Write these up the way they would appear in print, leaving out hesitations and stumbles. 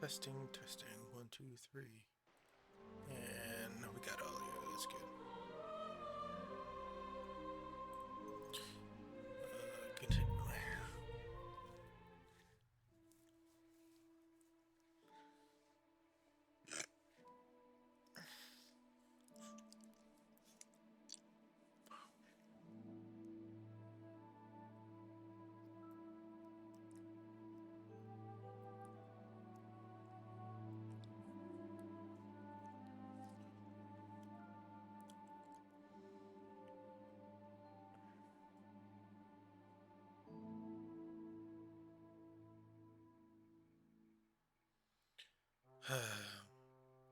Testing, testing. 1, 2, 3. And we got all here. That's good. Continue.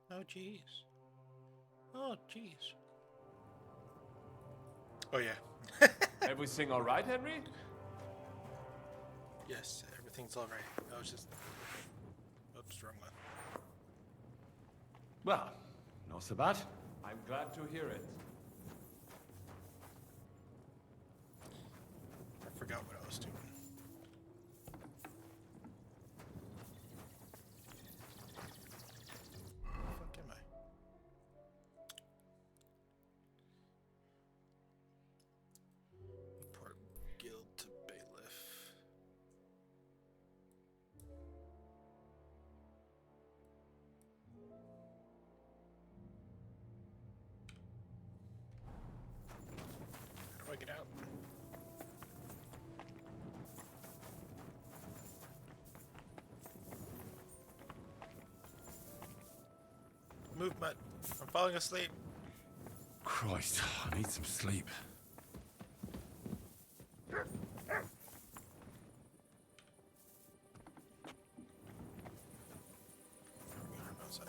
Oh, jeez. Oh, jeez. Oh, yeah. Everything all right, Henry? Yes, everything's all right. I was just... Oops, wrong one. Well, not so bad. I'm glad to hear it. I forgot what I was doing. Where the fuck am I? Report guild to bailiff. How do I get out? Movement. I'm falling asleep. Christ, I need some sleep. I'm outside.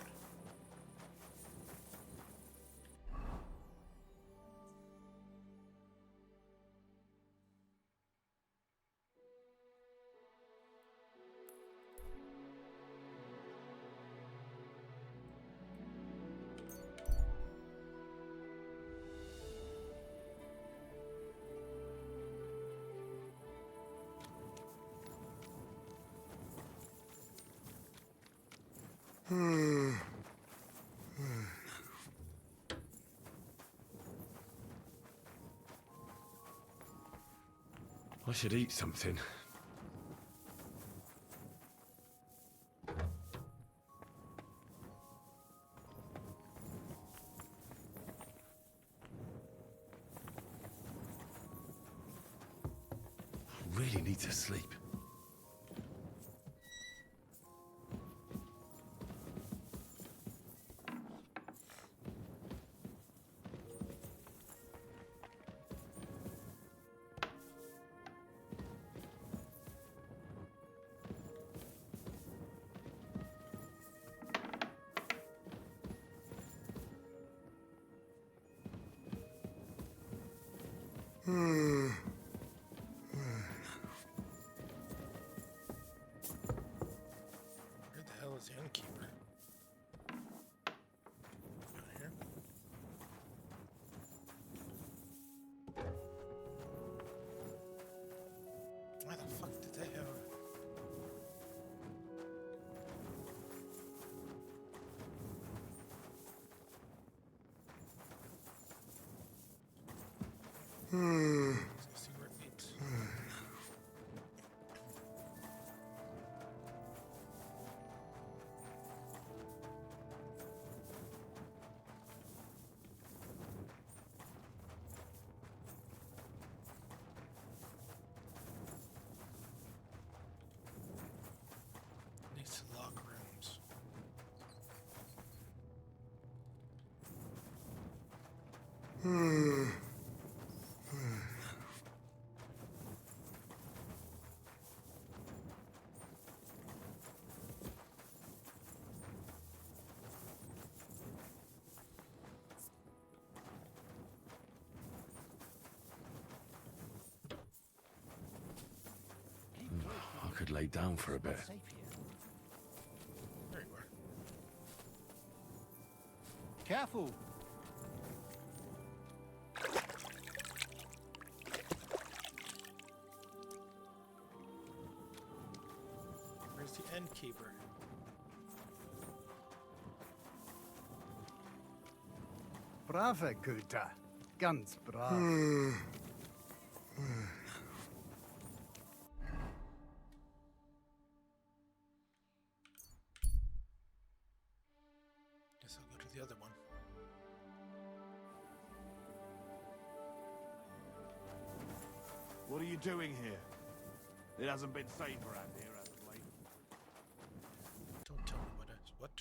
I should eat something. I really need to sleep. Where the hell is the innkeeper? Down here? Why the fuck did they have a... Let's see where it meets. Needs to lock rooms. I could lay down for a bit. There you are. Careful! innkeeper. Brave Kuta. Ganz brav. Guess I'll go to the other one. What are you doing here? It hasn't been safe around here as of late. Don't tell me what is what.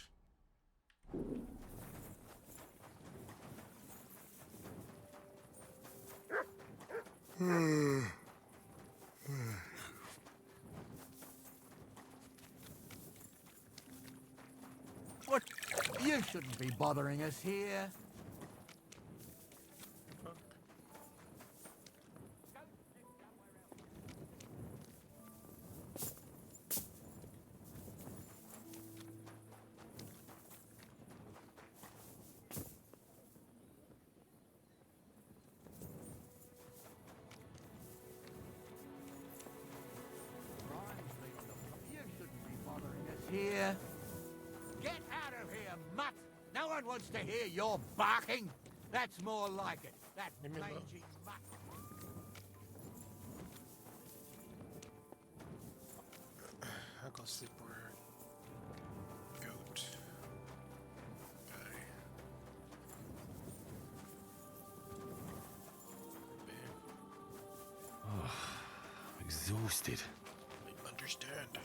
What? You shouldn't be bothering us here. Fuck. You shouldn't be bothering us here. Get out of here, mutt! No one wants to hear your barking. That's more like it. That Leave me alone. mangy mutt. I'll go sleep where goat guy. Babe, Exhausted. I understand.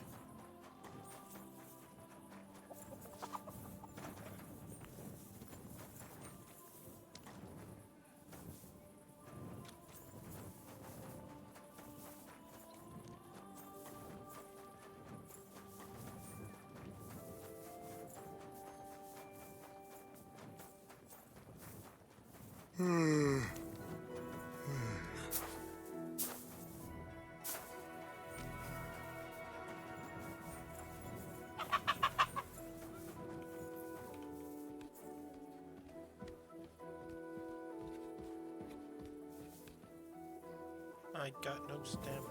I got no stamina.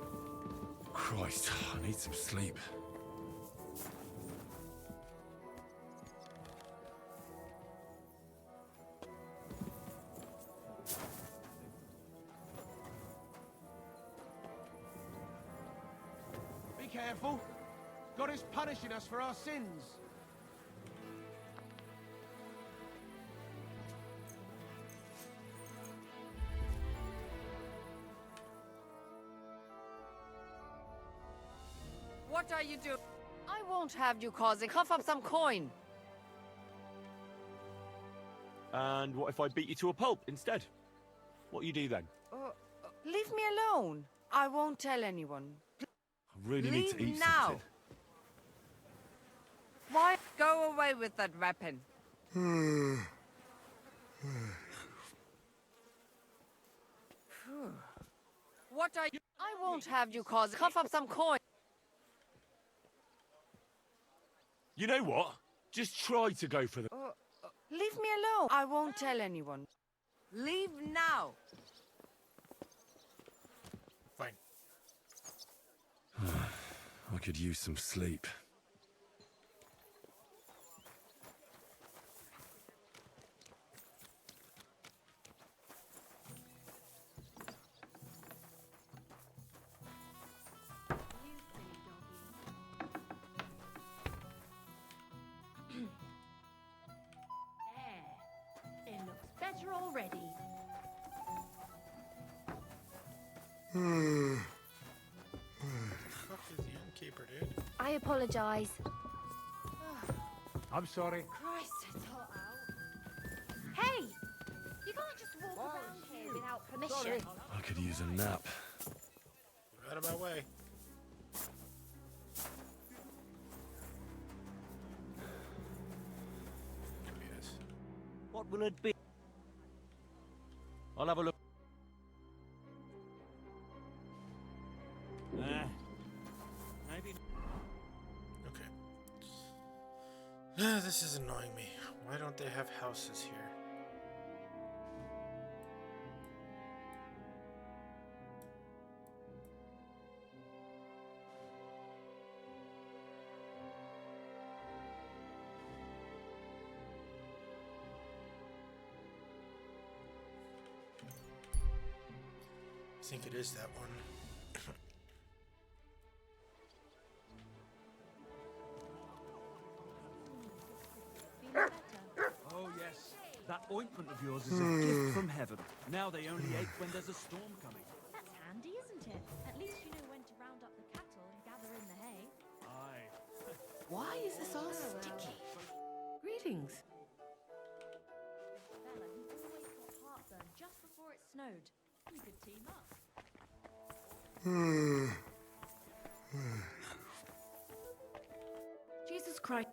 Christ, I need some sleep. Be careful. God is punishing us for our sins. What are you doing? I won't have you causing. Cough up some coin. And what if I beat you to a pulp instead? What you do then? Leave me alone. I won't tell anyone. I really need to Leave eat now. something. Why? Go away with that weapon. What are you? I won't have you causing. Cough up some coin. You know what? Just try to go for the... Leave me alone. I won't tell anyone. Leave now. Fine. I could use some sleep. There. It looks better already. Fuck is the innkeeper, dude? I apologize. I'm sorry. Christ, it's hot out. Hey! You can't just walk around here without permission. I could use a nap. Out of my way. Give me this. What will it be? I'll have a look. Maybe... Okay. This is annoying me. Why don't they have houses here? think it is that one. Feeling better? Oh, yes. That ointment of yours is a gift from heaven. Now they only ache when there's a storm coming. That's handy, isn't it? At least you know when to round up the cattle and gather in the hay. Aye. Why is this all sticky? Greetings. Fella who always got heartburn just before it snowed. You could team up. Jesus Christ.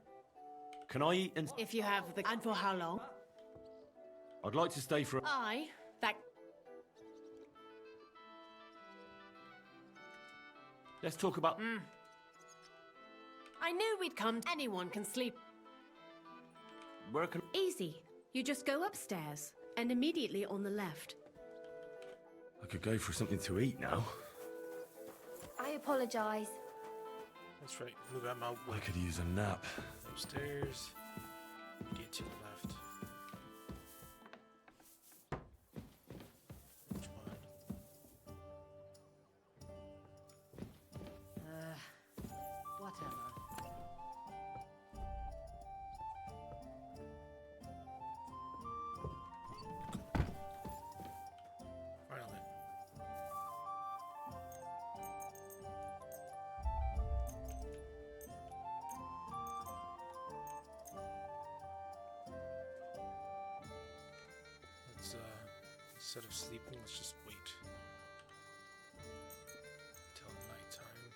Can I eat and... If you have the... And for how long? I'd like to stay for... I... That... Let's talk about... I knew we'd come. Anyone can sleep. Where can... Easy. You just go upstairs, and immediately on the left. I could go for something to eat now. I apologise. That's right. Move out my I way. could use a nap. Upstairs. Get to the left. Which one? Whatever. Finally. Let's instead of sleeping, let's just wait until nighttime.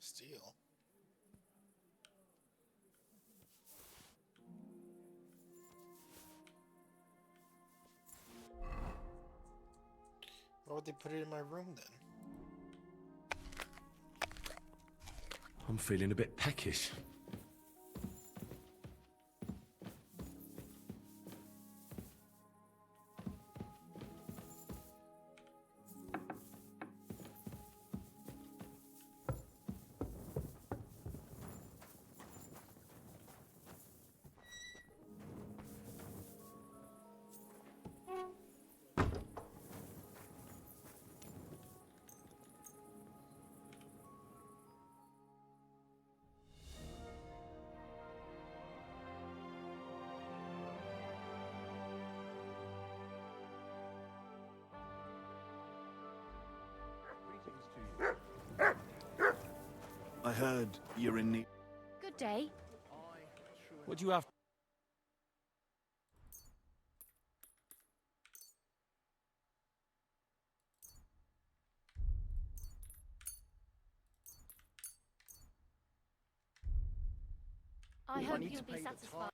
Steal. Why would they put it in my room then? I'm feeling a bit peckish. I heard you're in need. Good day. What do you have? I hope you'll be satisfied.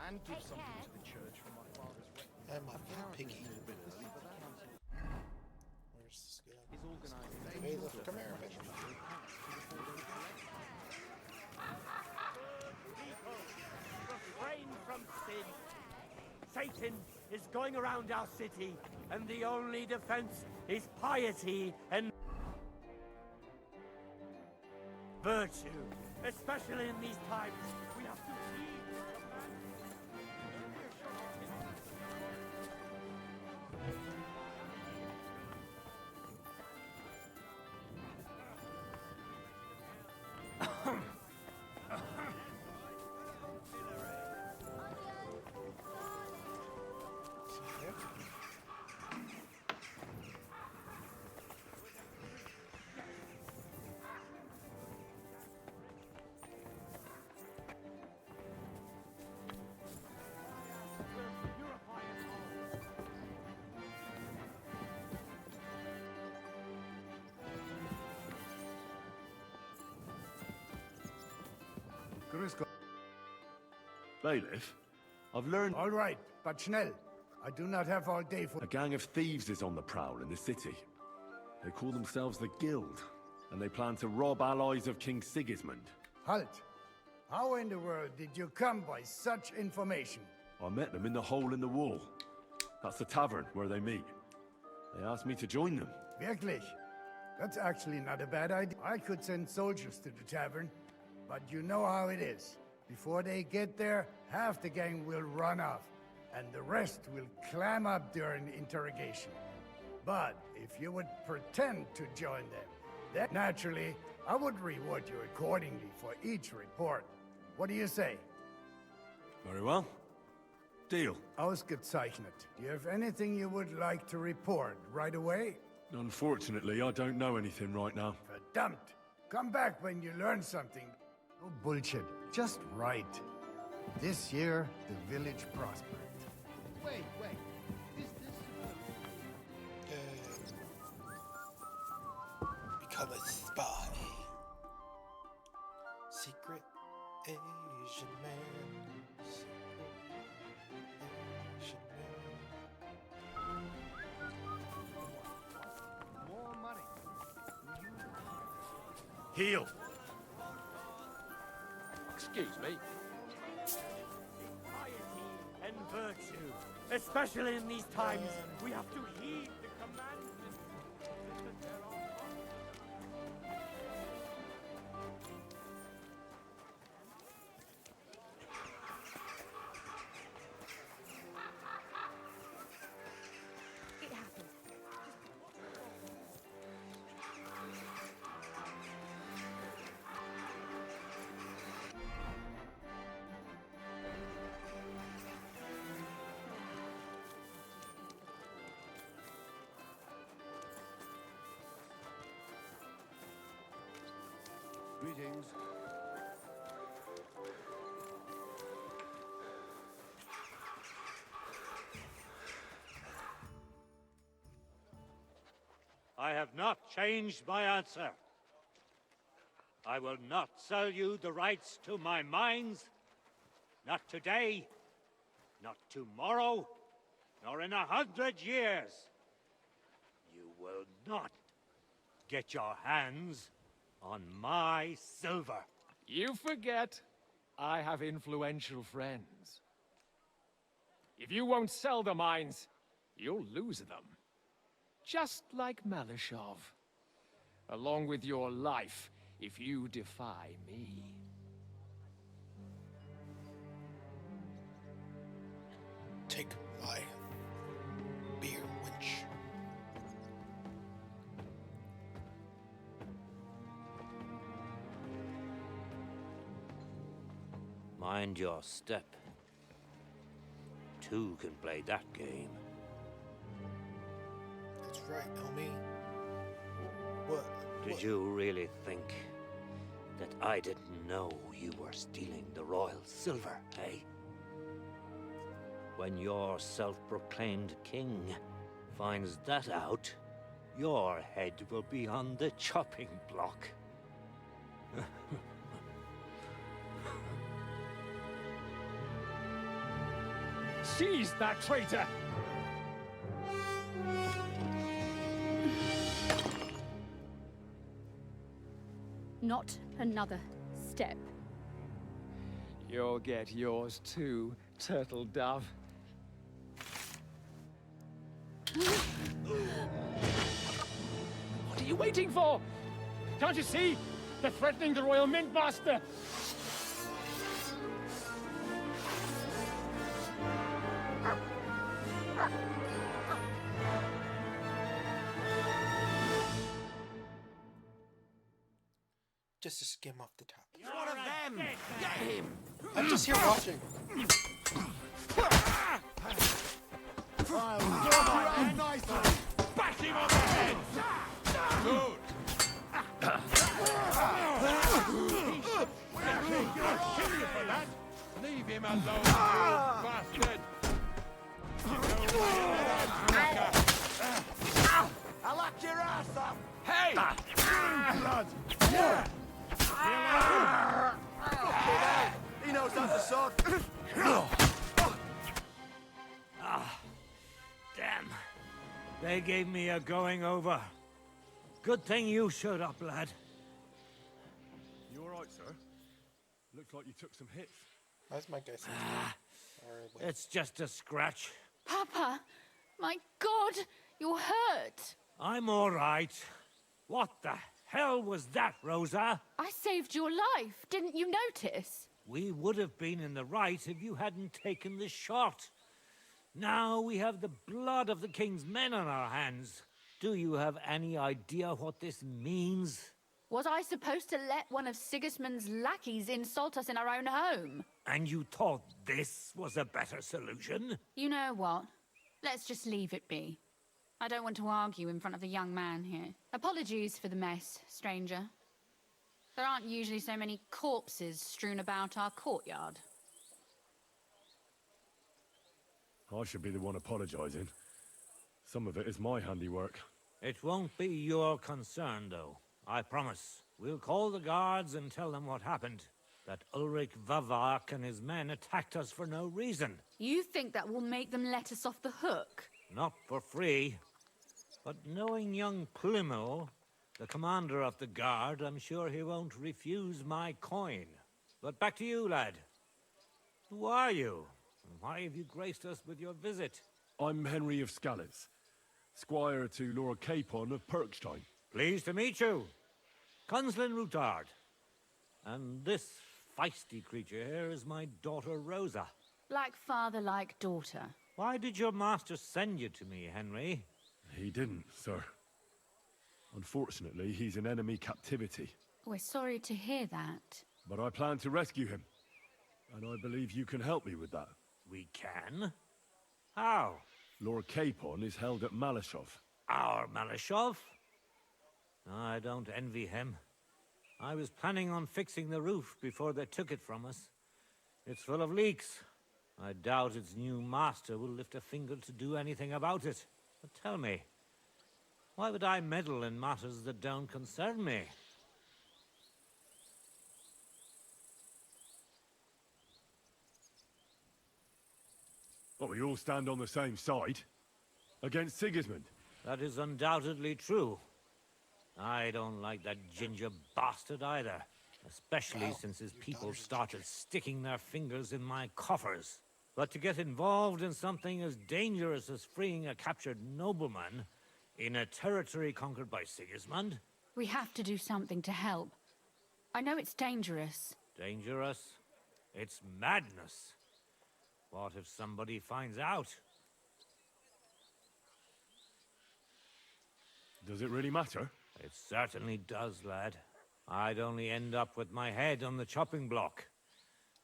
And give Take something care. to the church for my father's wedding. And my piggy. Where's this guy? Hey, look, come here, bitch. Refrain from sin. Satan is going around our city, and the only defense is piety and virtue. Especially in these times, we Bailiff, I've learned All right, but schnell. I do not have all day for... a gang of thieves is on the prowl in the city. They call themselves the Guild, and they plan to rob allies of King Sigismund. Halt! How in the world did you come by such information? I met them in the hole in the wall. That's the tavern where they meet. They asked me to join them. Wirklich? That's actually not a bad idea. I could send soldiers to the tavern, but you know how it is. Before they get there, half the gang will run off, and the rest will clam up during interrogation. But if you would pretend to join them, then naturally, I would reward you accordingly for each report. What do you say? Very well. Deal. Ausgezeichnet. Do you have anything you would like to report right away? Unfortunately, I don't know anything right now. Verdammt! Come back when you learn something. No bullshit. Just right. This year, the village prospered. Wait. Is this Become a spy. Secret Asian man. Secret Asian man. more money? Heal! Excuse me. And virtue, especially in these times, we have to heed the commandments. It happened. Greetings. I have not changed my answer. I will not sell you the rights to my mines. Not today, not tomorrow, nor in 100 years. You will not get your hands on my silver. You forget, I have influential friends. If you won't sell the mines, you'll lose them. Just like Malishov. Along with your life, if you defy me. Take my beer, wench. Mind your step. Two can play that game. That's right, homie. What? Did you really think that I didn't know you were stealing the royal silver, eh? When your self-proclaimed king finds that out, your head will be on the chopping block. Seize that traitor! Not another step. You'll get yours too, turtle dove. What are you waiting for? Can't you see? They're threatening the Royal Mint Master! Just to skim off the top. He's one of them! Get him! I'm just here watching. I'll drop you nicely! Bash him on the head! Good! Kill you for that! Leave him alone, you bastard! I'll lock your ass up! Hey! Blood! He knows how to sword. Damn. They gave me a going over. Good thing you showed up, lad. You all right, sir? Looks like you took some hits. How's my guy saying? It's just a scratch. Papa, my God, you're hurt. I'm all right. What the hell was that, Rosa? I saved your life. Didn't you notice? We would have been in the right if you hadn't taken the shot. Now we have the blood of the king's men on our hands. Do you have any idea what this means? Was I supposed to let one of Sigismund's lackeys insult us in our own home? And you thought this was a better solution? You know what? Let's just leave it be. I don't want to argue in front of the young man here. Apologies for the mess, stranger. There aren't usually so many corpses strewn about our courtyard. I should be the one apologizing. Some of it is my handiwork. It won't be your concern, though. I promise. We'll call the guards and tell them what happened. That Ulrich Vavak and his men attacked us for no reason. You think that will make them let us off the hook? Not for free. But knowing young Plymouth, the commander of the guard, I'm sure he won't refuse my coin. But back to you, lad. Who are you? And why have you graced us with your visit? I'm Henry of Scalitz, squire to Lord Capon of Perkstein. Pleased to meet you. Conslin Routard. And this feisty creature here is my daughter Rosa. Like father, like daughter. Why did your master send you to me, Henry? He didn't, sir. Unfortunately, he's in enemy captivity. We're sorry to hear that. But I plan to rescue him. And I believe you can help me with that. We can? How? Lord Capon is held at Malashov. Our Malashov? I don't envy him. I was planning on fixing the roof before they took it from us. It's full of leaks. I doubt its new master will lift a finger to do anything about it. But tell me, why would I meddle in matters that don't concern me? But we all stand on the same side. Against Sigismund. That is undoubtedly true. I don't like that ginger bastard either. Especially since his people started sticking their fingers in my coffers. But to get involved in something as dangerous as freeing a captured nobleman in a territory conquered by Sigismund? We have to do something to help. I know it's dangerous. Dangerous? It's madness. What if somebody finds out? Does it really matter? It certainly does, lad. I'd only end up with my head on the chopping block.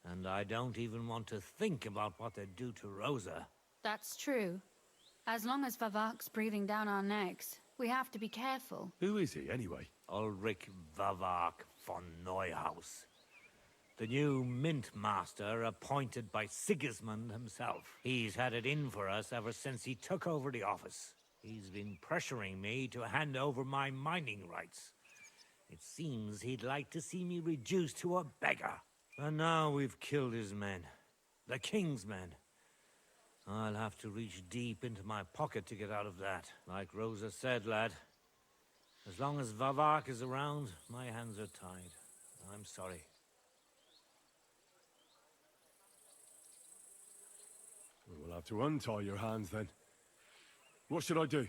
And I don't even want to think about what they'd do to Rosa. That's true. As long as Vavak's breathing down our necks, we have to be careful. Who is he, anyway? Ulrich Vavak von Neuhaus. The new mint master appointed by Sigismund himself. He's had it in for us ever since he took over the office. He's been pressuring me to hand over my mining rights. It seems he'd like to see me reduced to a beggar. And now we've killed his men. The king's men. I'll have to reach deep into my pocket to get out of that. Like Rosa said, lad. As long as Vavak is around, my hands are tied. I'm sorry. We'll have to untie your hands then. What should I do?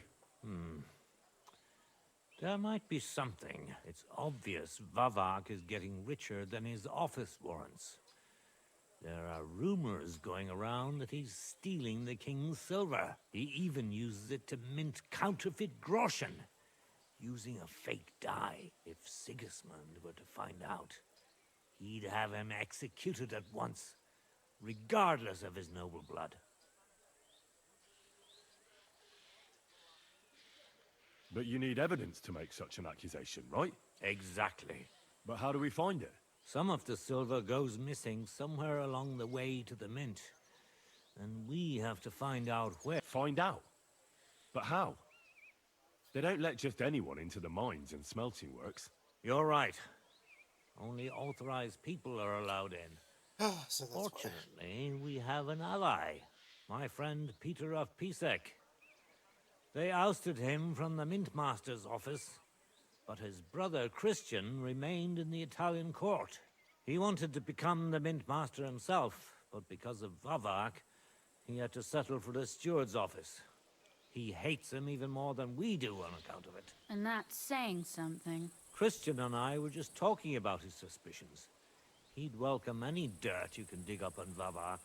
There might be something. It's obvious Vavak is getting richer than his office warrants. There are rumors going around that he's stealing the king's silver. He even uses it to mint counterfeit groschen, using a fake die. If Sigismund were to find out, he'd have him executed at once, regardless of his noble blood. But you need evidence to make such an accusation, right? Exactly. But how do we find it? Some of the silver goes missing somewhere along the way to the mint. And we have to find out where. Find out? But how? They don't let just anyone into the mines and smelting works. You're right. Only authorized people are allowed in. So that's Fortunately, we have an ally. My friend Peter of Pisek. They ousted him from the Mintmaster's office, but his brother Christian remained in the Italian court. He wanted to become the Mintmaster himself, but because of Vavak, he had to settle for the steward's office. He hates him even more than we do on account of it. And that's saying something. Christian and I were just talking about his suspicions. He'd welcome any dirt you can dig up on Vavak,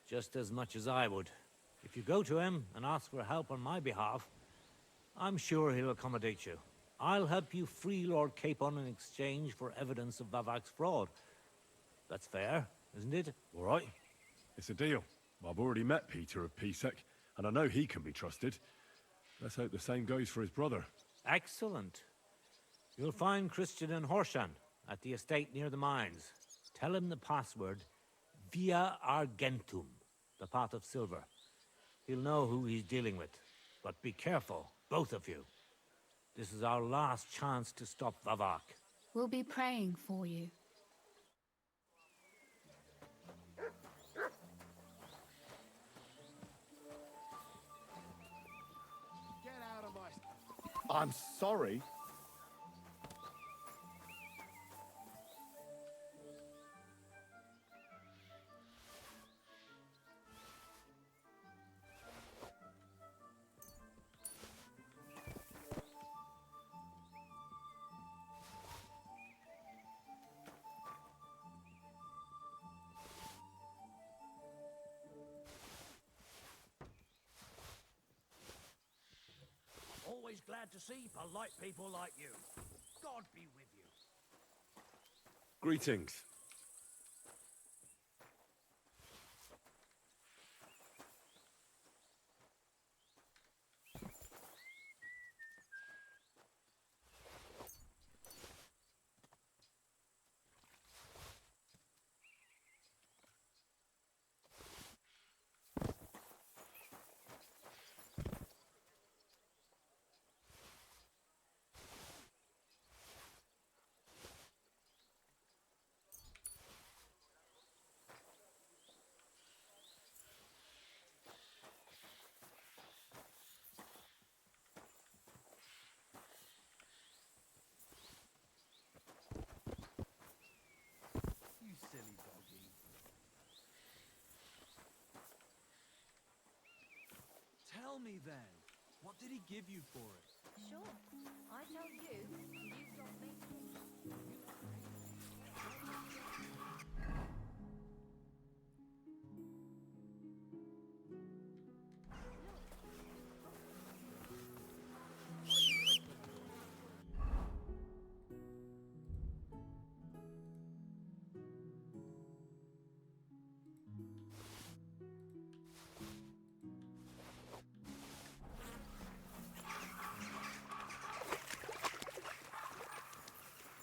just as much as I would. If you go to him and ask for help on my behalf, I'm sure he'll accommodate you. I'll help you free Lord Capon in exchange for evidence of Vavak's fraud. That's fair, isn't it? All right. It's a deal. I've already met Peter of Pisek, and I know he can be trusted. Let's hope the same goes for his brother. Excellent. You'll find Christian and Horshan at the estate near the mines. Tell him the password, Via Argentum, the path of silver. He'll know who he's dealing with. But be careful, both of you. This is our last chance to stop Vavak. We'll be praying for you. Get out of my... I'm sorry. Always glad to see polite people like you. God be with you. Greetings. You silly doggy. Tell me then, what did he give you for it? Sure. I tell you, you got me.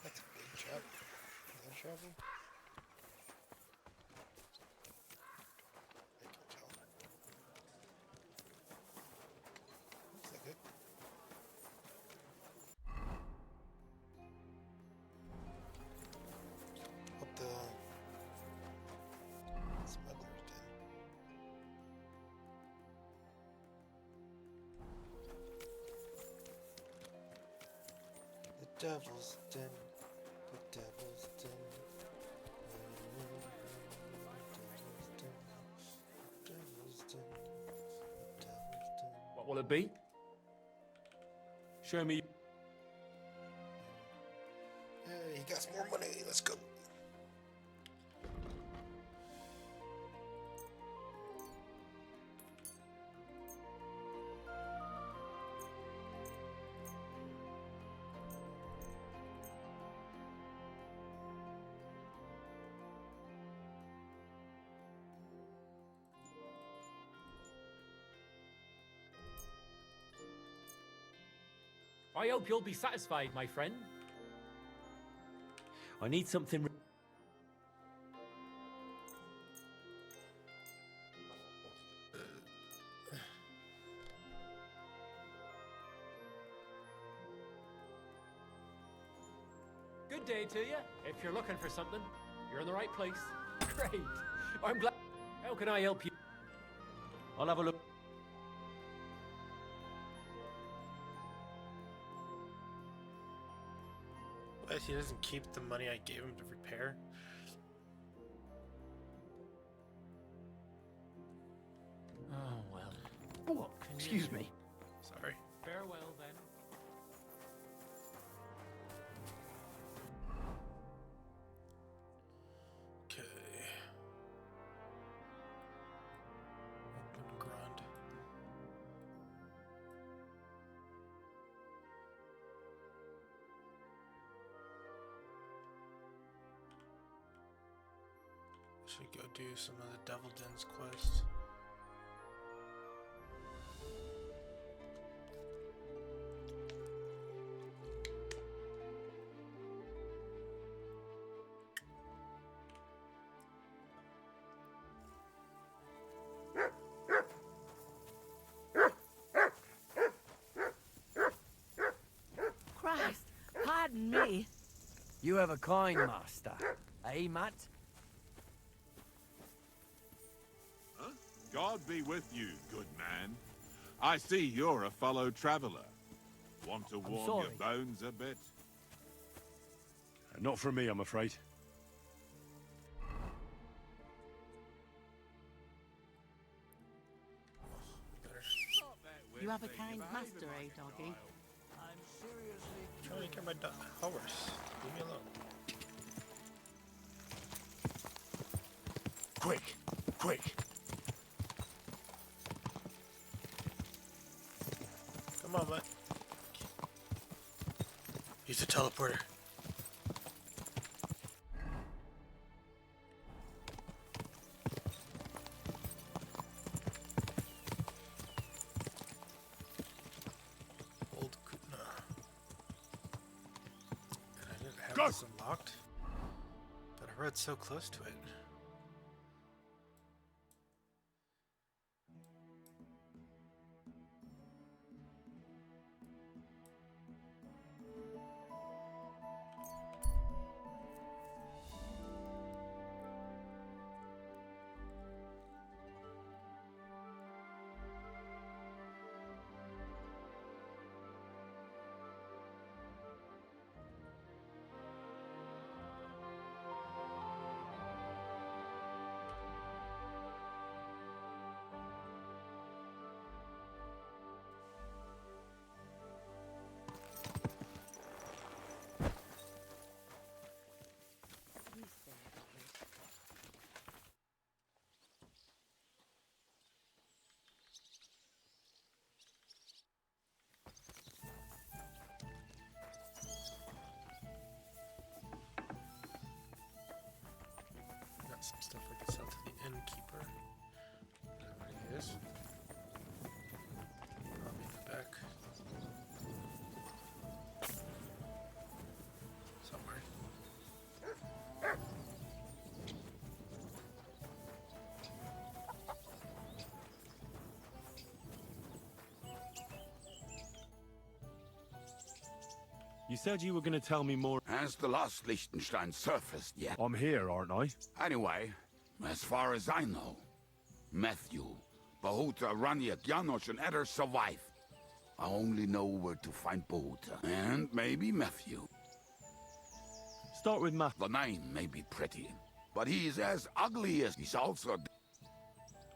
That's a big chap. Another shovel? I can tell. Looks like it. What the smuggler's den? The devil's den. The devil's den. The devil's den. The devil's den. The devil's den. What will it be? Show me. Hey, he got some more money. Let's go. I hope you'll be satisfied, my friend. I need something. Good day to you. If you're looking for something, you're in the right place. Great. I'm glad. How can I help you? I'll have a look. But he doesn't keep the money I gave him to repair. Oh, well. Oh, excuse me. Sorry. Farewell, then. Okay. Open Grand. Should go do some of the Devil Dens quest. Christ, pardon me. You have a coin, master. Eh, Matt? Huh? God be with you, good man. I see you're a fellow traveler. Want to warm your bones a bit? Not from me, I'm afraid. You have a kind master, eh, doggy? I'm seriously trying to get my horse. Leave me alone. Quick! Quick! Come on, bud. Use the teleporter. Old Kutna. And I didn't have this unlocked, but I rode so close to it. Got some stuff I can sell to the innkeeper. Whatever he is. I'll be in the back. Somewhere. You said you were going to tell me more. Has the last Liechtenstein surfaced yet? I'm here, aren't I? Anyway, as far as I know, Matthew, Bahuta, Raniak, Janosch, and Eder survive. I only know where to find Bahuta, and maybe Matthew. Start with Matt. The name may be pretty, but he's as ugly as he's also...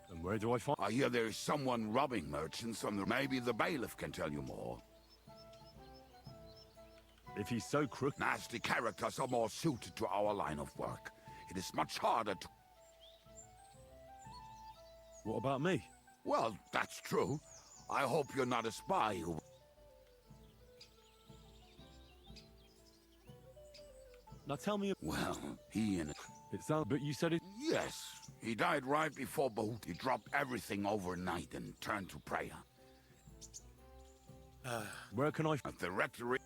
And where do I find... I hear there's someone robbing merchants on the... Maybe the bailiff can tell you more. If he's so crooked... Nasty characters are more suited to our line of work. It is much harder to... What about me? Well, that's true. I hope you're not a spy who... Now tell me... Well, he and... It sounds... But you said it... Yes. He died right before Bahut. He dropped everything overnight and turned to prayer. Where can I... At the rectory.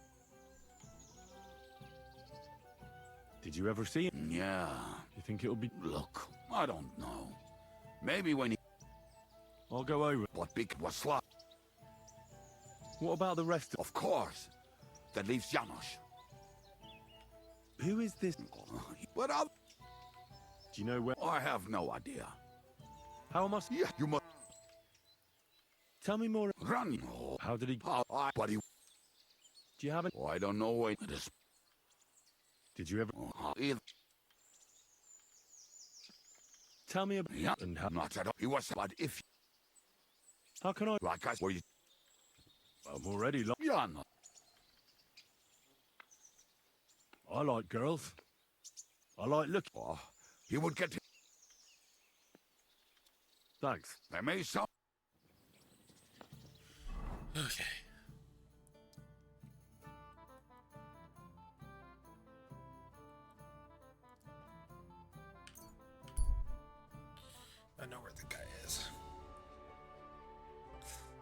Did you ever see him? Yeah. You think it'll be... Look, I don't know. Maybe when he... I'll go over. What big was slot? What about the rest? Of course. That leaves Janos. Who is this? But I'll... Do you know where? I have no idea. How must... Yeah, you must... Tell me more. Run. How did he... But he... Do you have it? Oh, I don't know where it is. Did you ever... Either. Tell me about... Yeah, and how... not at all. He was... But if... How can I... Like I... Were you... I'm already... Yeah, no. I like girls. I like look. Oh, he would get... Thanks. There may some... Okay. I know where the guy is.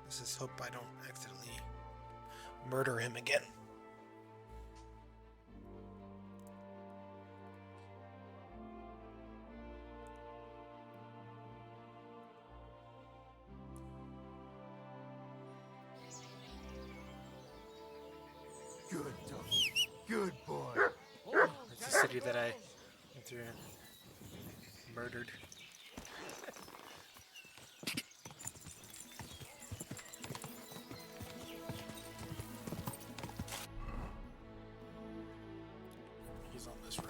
Let's just hope I don't accidentally murder him again. Good dog. Good boy. It's the city that I went through and murdered. He's on this road.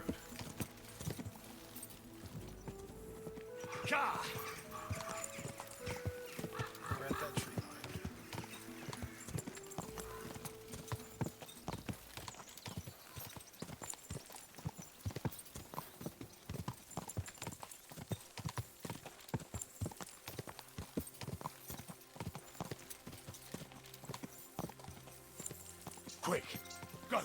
We're at that tree line. Quick, go!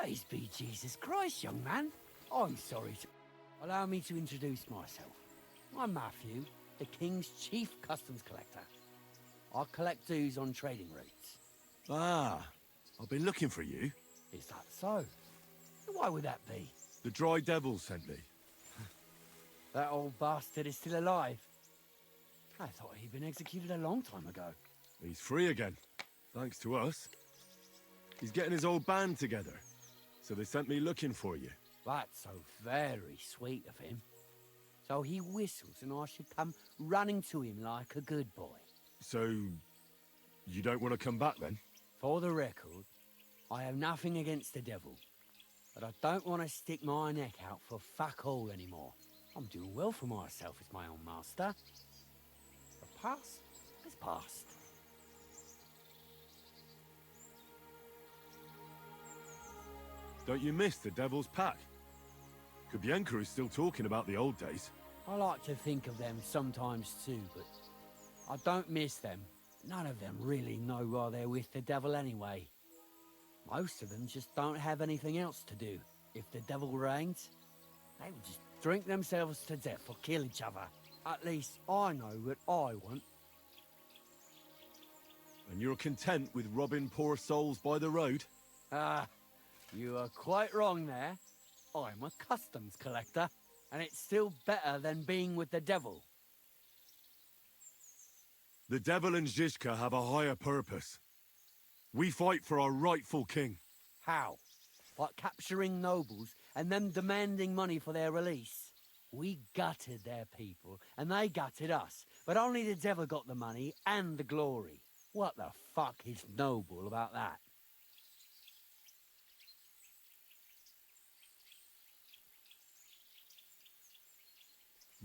Praise be Jesus Christ, young man. I'm sorry to... Allow me to introduce myself. I'm Matthew, the King's chief customs collector. I collect dues on trading routes. Ah, I've been looking for you. Is that so? Why would that be? The Dry Devil sent me. That old bastard is still alive. I thought he'd been executed a long time ago. He's free again, thanks to us. He's getting his old band together, so they sent me looking for you. That's so very sweet of him. So he whistles and I should come running to him like a good boy. So, you don't want to come back then? For the record, I have nothing against the devil, but I don't want to stick my neck out for fuck all anymore. I'm doing well for myself as my own master. The past is past. Don't you miss the Devil's Pack? Kubienka is still talking about the old days. I like to think of them sometimes too, but I don't miss them. None of them really know why they're with the devil anyway. Most of them just don't have anything else to do. If the devil reigns, they would just drink themselves to death or kill each other. At least I know what I want. And you're content with robbing poor souls by the road? Ah, you are quite wrong there. I'm a customs collector, and it's still better than being with the devil. The devil and Zizka have a higher purpose. We fight for our rightful king. How? By capturing nobles and then demanding money for their release. We gutted their people, and they gutted us. But only the devil got the money and the glory. What the fuck is noble about that?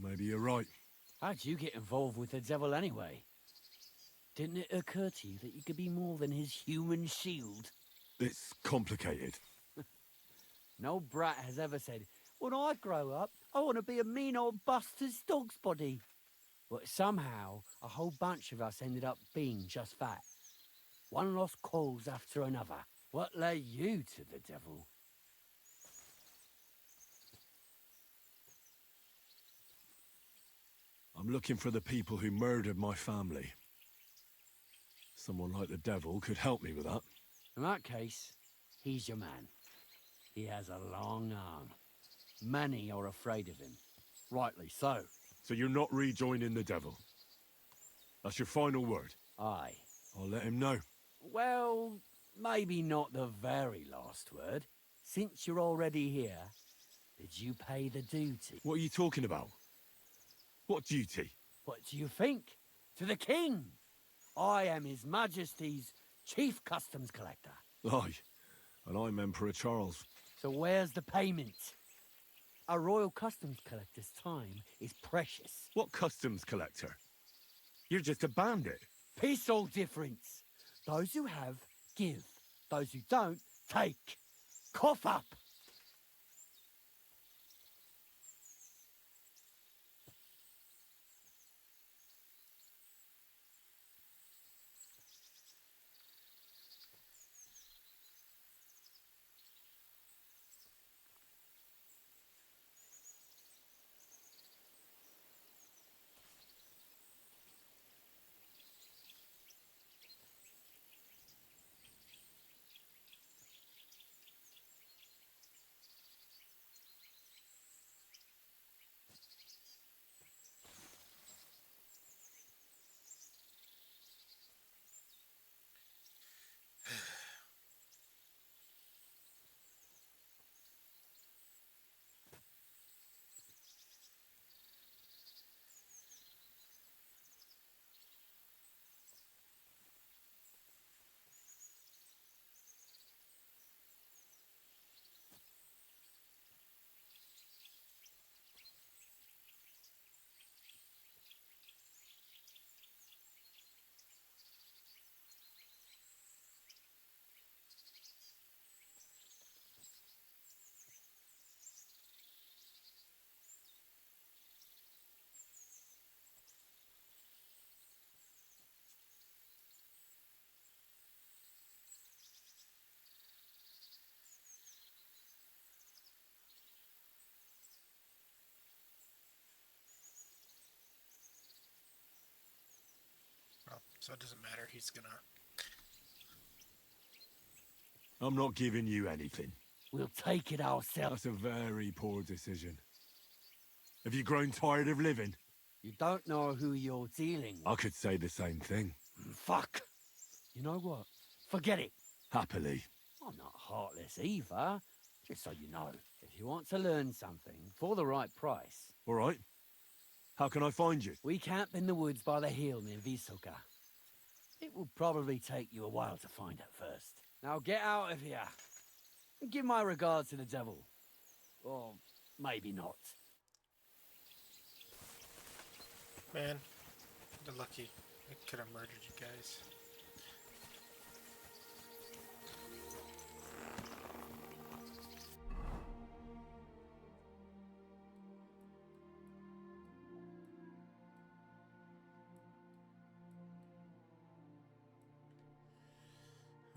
Maybe you're right. How'd you get involved with the devil anyway? Didn't it occur to you that you could be more than his human shield? It's complicated. No brat has ever said, when I grow up, I want to be a mean old buster's dog's body. But somehow, a whole bunch of us ended up being just that. One lost cause after another. What led you to the devil? I'm looking for the people who murdered my family. Someone like the devil could help me with that. In that case, he's your man. He has a long arm. Many are afraid of him. Rightly so. So you're not rejoining the devil? That's your final word? Aye. I'll let him know. Well, maybe not the very last word. Since you're already here, did you pay the duty? What are you talking about? What duty? What do you think? To the king! I am His Majesty's Chief Customs Collector. Aye, and I'm Emperor Charles. So where's the payment? A royal customs collector's time is precious. What customs collector? You're just a bandit. Peace all difference. Those who have, give. Those who don't, take. Cough up! Well, so it doesn't matter. He's gonna... I'm not giving you anything. We'll take it ourselves. That's a very poor decision. Have you grown tired of living? You don't know who you're dealing with. I could say the same thing. Fuck! You know what? Forget it. Happily. I'm not heartless either. Just so you know. If you want to learn something for the right price... All right. How can I find you? We camp in the woods by the hill near Visoka. It will probably take you a while to find it first. Now get out of here. And give my regards to the devil. Or maybe not. Man, you're lucky. I could have murdered you guys.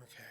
Okay.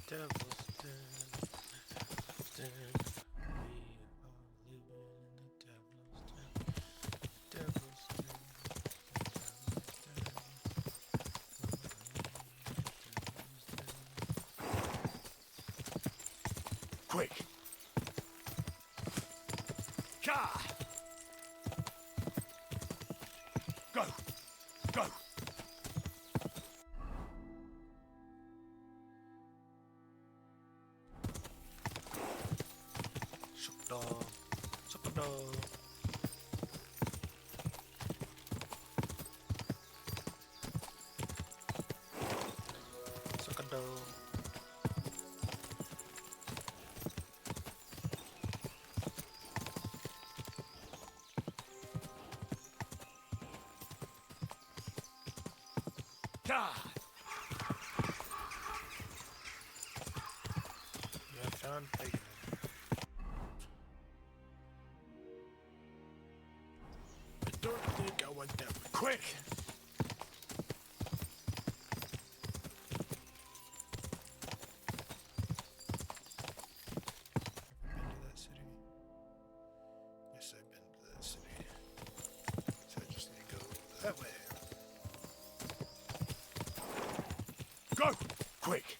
devil's den. Den. We are living in the devil's den. Devil's den. Quick! Ka! Go! Go! Shukadal. Shukadal. Shukadal. You have found pagan. I don't think I want that one. Quick! Been to that city? Yes, I've been to that city. So I just need to go that way. Go! Quick!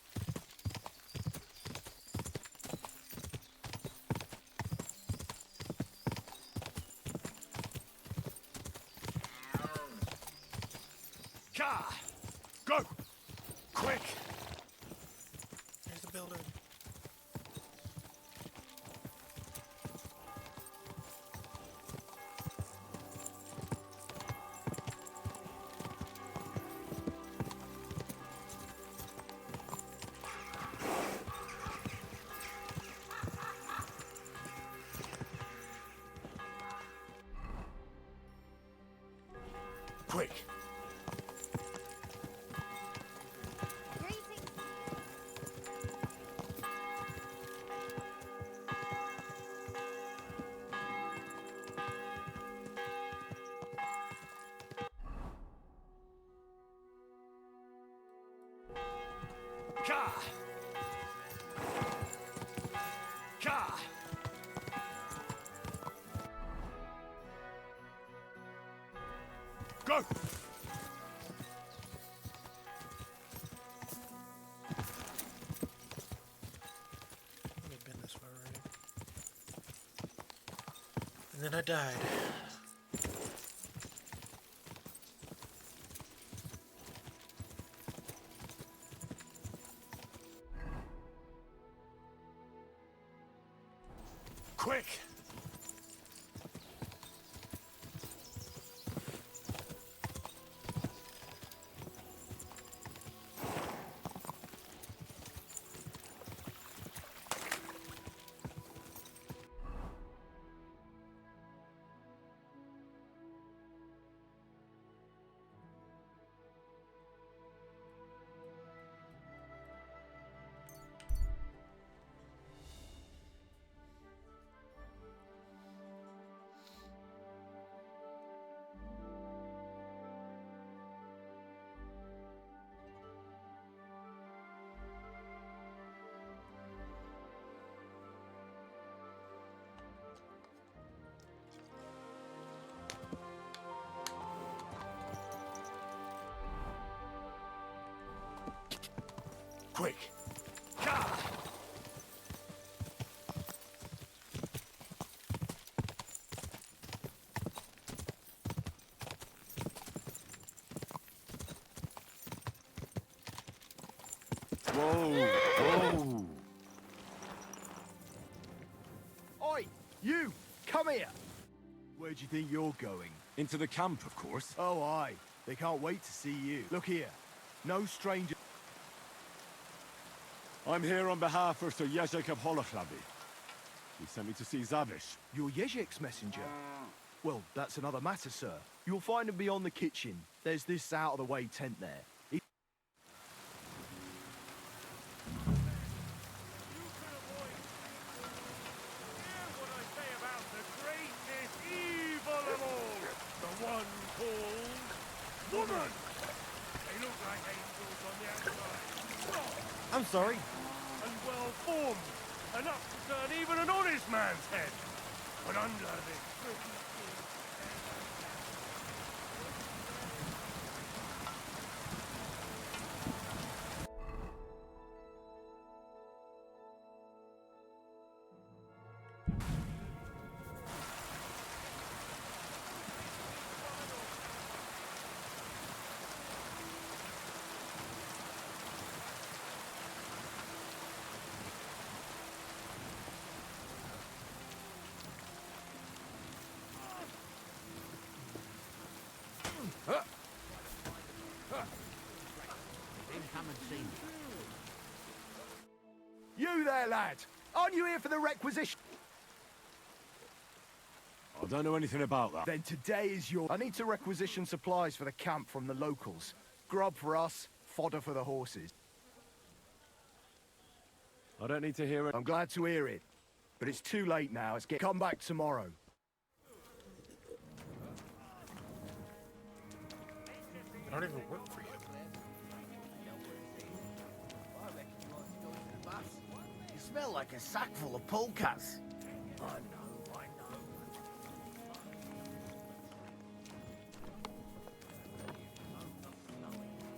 Ka! Go! Quick! Here's the builder. Quick! Ka! Ka! Go! I've been this far already. And then I died. Quick! Quick! Ka! Whoa! Whoa! Oi! You! Come here! Where do you think you're going? Into the camp, of course. Oh, aye. They can't wait to see you. Look here. No stranger... I'm here on behalf of Sir Jezek of Holochlavi. He sent me to see Zavish. You're Jezek's messenger? Well, that's another matter, sir. You'll find him beyond the kitchen. There's this out-of-the-way tent there. Woman! I'm sorry. And well formed, enough to turn even an honest man's head. But under this Come and see me. You there, lad. Aren't you here for the requisition? I don't know anything about that. Then today is your... I need to requisition supplies for the camp from the locals. Grub for us, fodder for the horses. I don't need to hear it. I'm glad to hear it. But it's too late now. Come back tomorrow. I don't even work for you. You smell like a sack full of polkas. I know, I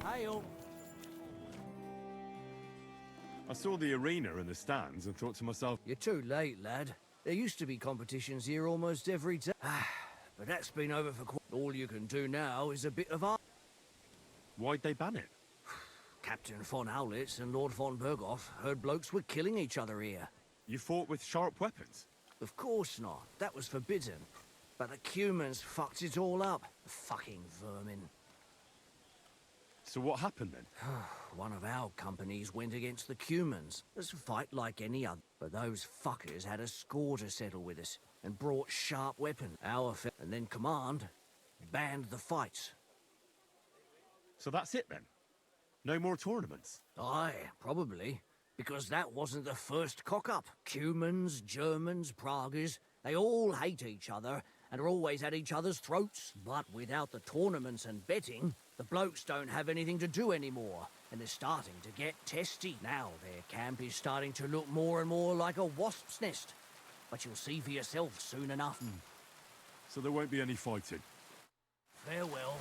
know. Hail. I saw the arena and the stands and thought to myself... You're too late, lad. There used to be competitions here almost every day. But that's been over for all you can do now is a bit of art. Why'd they ban it? Captain von Howlitz and Lord von Berghoff heard blokes were killing each other here. You fought with sharp weapons? Of course not. That was forbidden. But the Cumans fucked it all up. Fucking vermin. So what happened then? One of our companies went against the Cumans. It was a fight like any other. But those fuckers had a score to settle with us and brought sharp weapons. And then Command banned the fights. So that's it then? No more tournaments? Aye, probably. Because that wasn't the first cock-up. Cumans, Germans, Praguers, they all hate each other and are always at each other's throats. But without the tournaments and betting, the blokes don't have anything to do anymore. And they're starting to get testy. Now their camp is starting to look more and more like a wasp's nest. But you'll see for yourself soon enough. So there won't be any fighting? Farewell.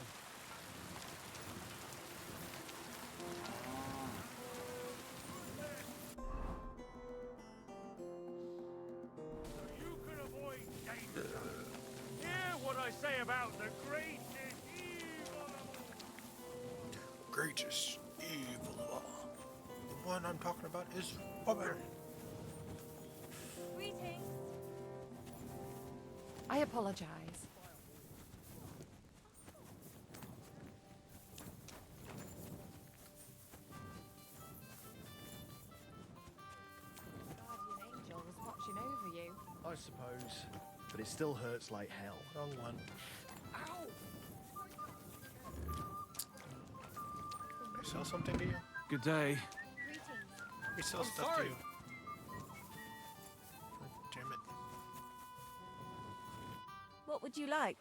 Say about the greatest evil. Greatest evil of all. The one I'm talking about is woman. Greetings. I apologize. Guardian angel was watching over you. I suppose. But it still hurts like hell. Wrong one. Ow! Can I sell something to you? Good day. Greetings. We sell I'm stuff sorry. to you. Damn it. What would you like?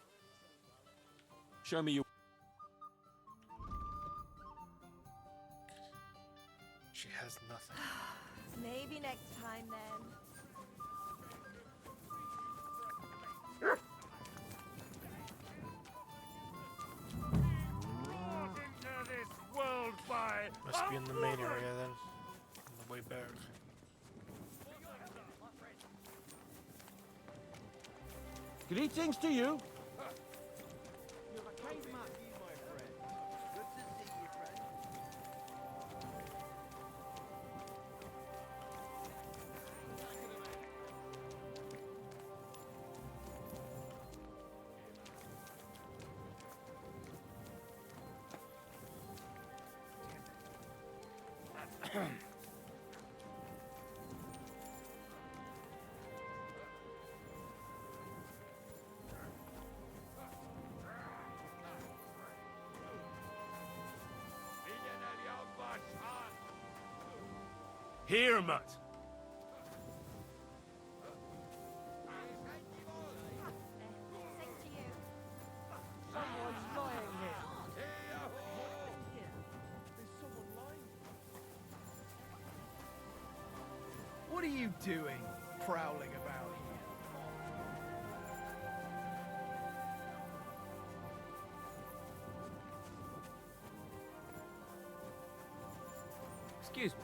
Show me your... She has nothing. Maybe next time then. Into this world by Must be in the main area then. On the way back. Greetings to you. Here, mutt. Someone's lying here. There's someone lying. What are you doing, prowling about here? Excuse me.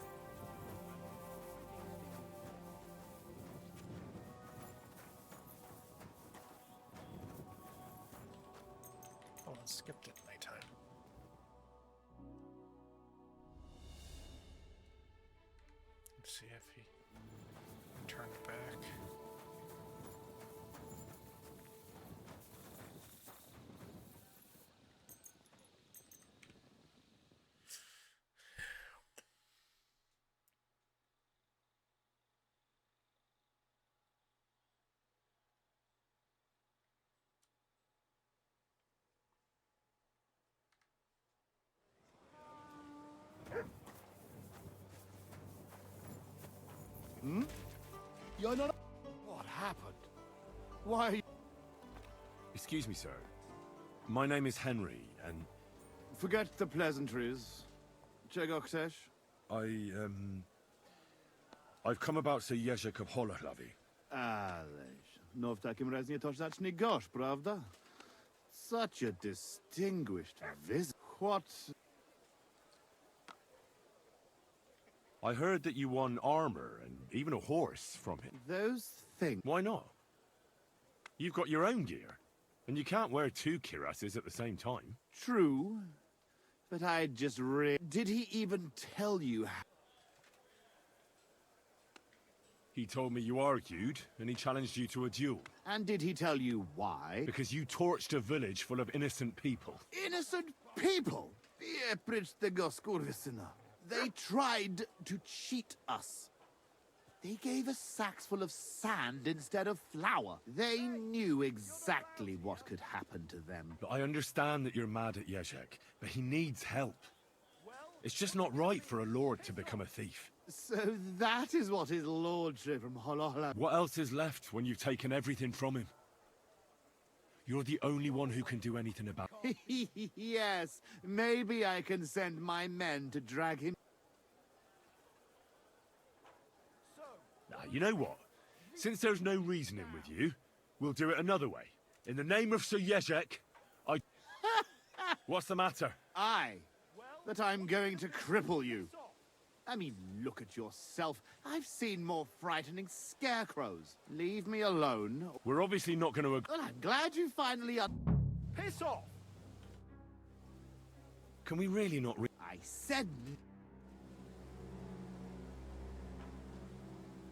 Oh, I skipped it nighttime. Let's see if he turned back. Hmm? You're not... What happened? Why... Excuse me, sir. My name is Henry, and... Forget the pleasantries. Czego chcesz? I've come about Sir Jerzek of Holoclawy. Ależ, no w takim razie to zacznij gość, prawda? Such a distinguished visit. What... I heard that you won armor and even a horse from him. Those things... Why not? You've got your own gear, and you can't wear two cuirasses at the same time. True, but I just Did he even tell you how... He told me you argued, and he challenged you to a duel. And did he tell you why? Because you torched a village full of innocent people. Innocent people? Precz tego skurwysyna. They tried to cheat us. They gave us sacks full of sand instead of flour. They knew exactly what could happen to them. But I understand that you're mad at Jerzek, but he needs help. It's just not right for a lord to become a thief. So that is what his lordship from Holoclawy... What else is left when you've taken everything from him? You're the only one who can do anything about it. Yes, maybe I can send my men to drag him... Now, you know what? Since there's no reasoning with you, we'll do it another way. In the name of Sir Jerzek, I... What's the matter? That I'm going to cripple you. I mean, look at yourself. I've seen more frightening scarecrows. Leave me alone. We're obviously not going to... Well, I'm glad you finally... Piss off! Can we really not... I said...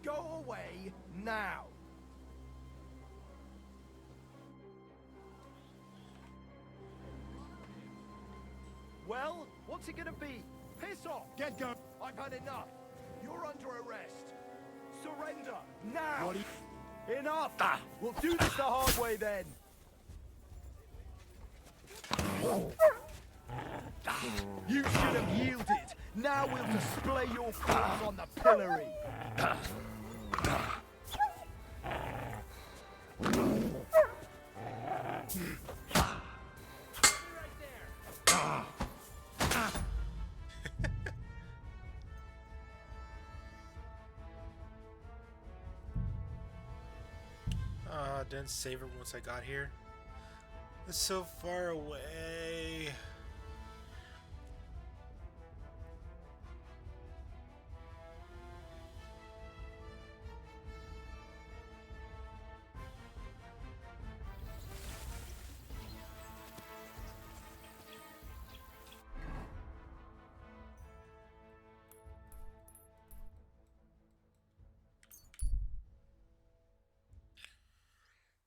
Go away, now! Well, what's it gonna be? Piss off! Get going! I've had enough! You're under arrest! Surrender! Now! What are you... Enough! We'll do this the hard way then! You should have yielded! Now we'll display your corpse on the pillory! Didn't save it once I got here. It's so far away.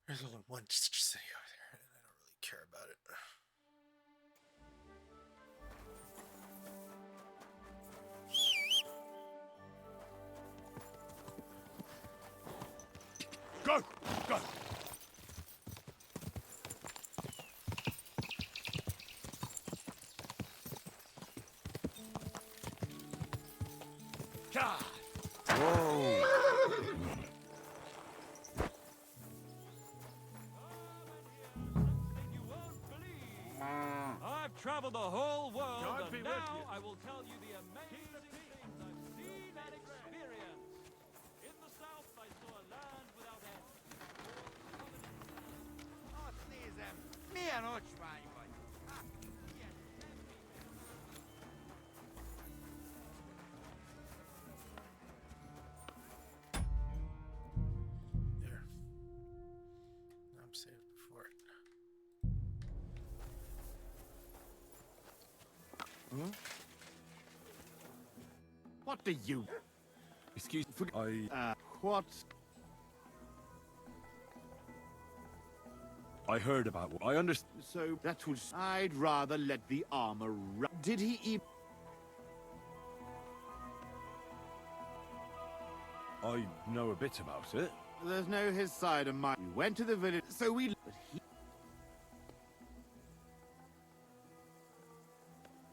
There's only one city over there, and I don't really care about it. Go! Go! Whoa! I've traveled the whole world, God be and with now you. I will tell you the amazing things I've seen and experienced. It's There. I'm safe before it. Hmm? What do you... Excuse me, what? I heard about what I understand. So that was... I'd rather let the armor run. Did he even... I know a bit about it. There's no his side of mine. We went to the village, so we... But he...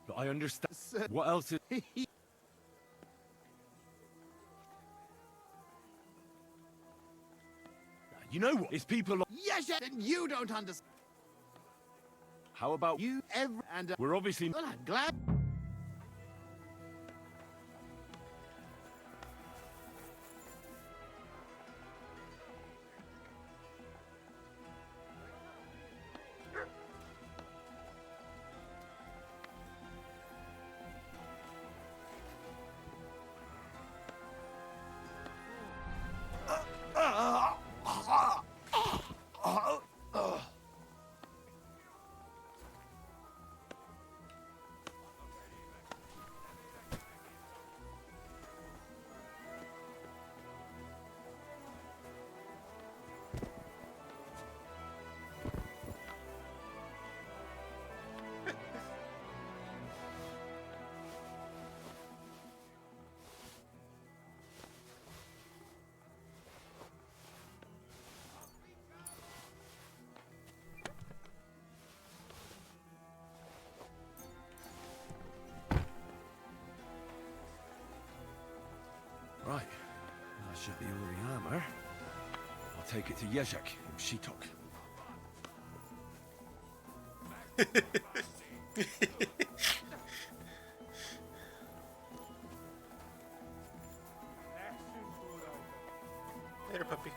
But I understand. What else is... You know what? It's people like... Yes, yes, and you don't understand. How about... You ever... And... We're obviously... Well, I'm glad... Right. That should be all the armor. I'll take it to Yezhek in Shitok. Later, puppy.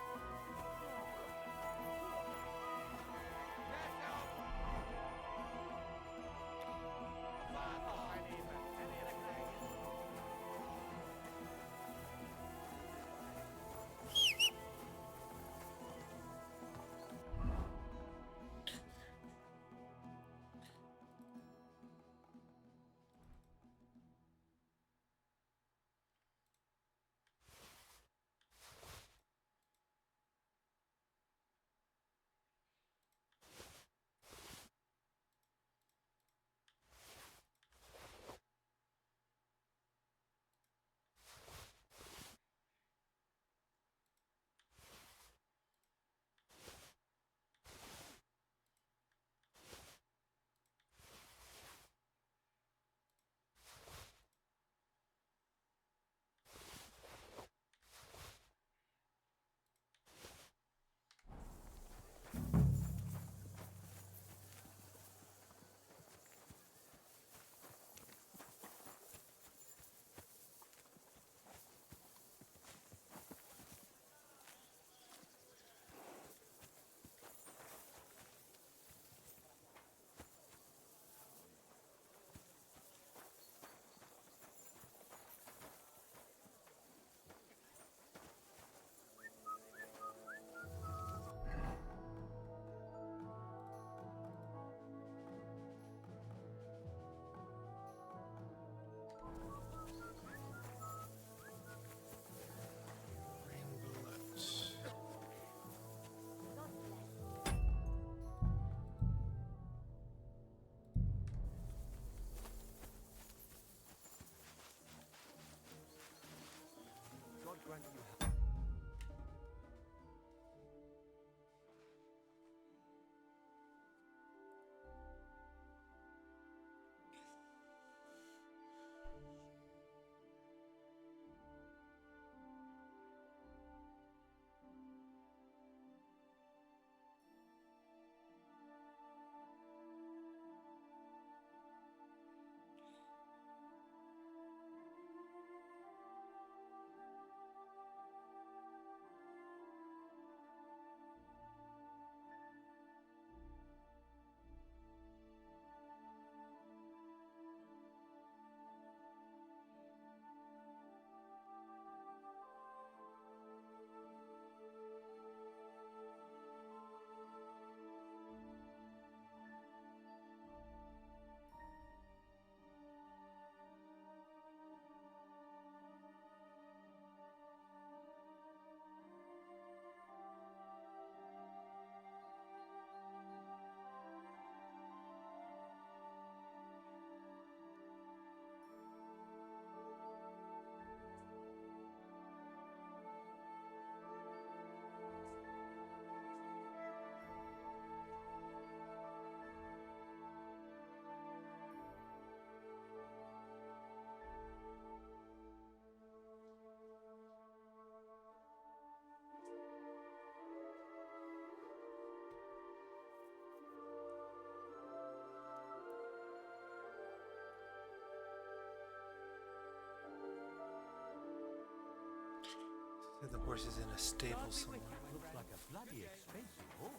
the horse is in a stable somewhere. Looks like a bloody expensive horse.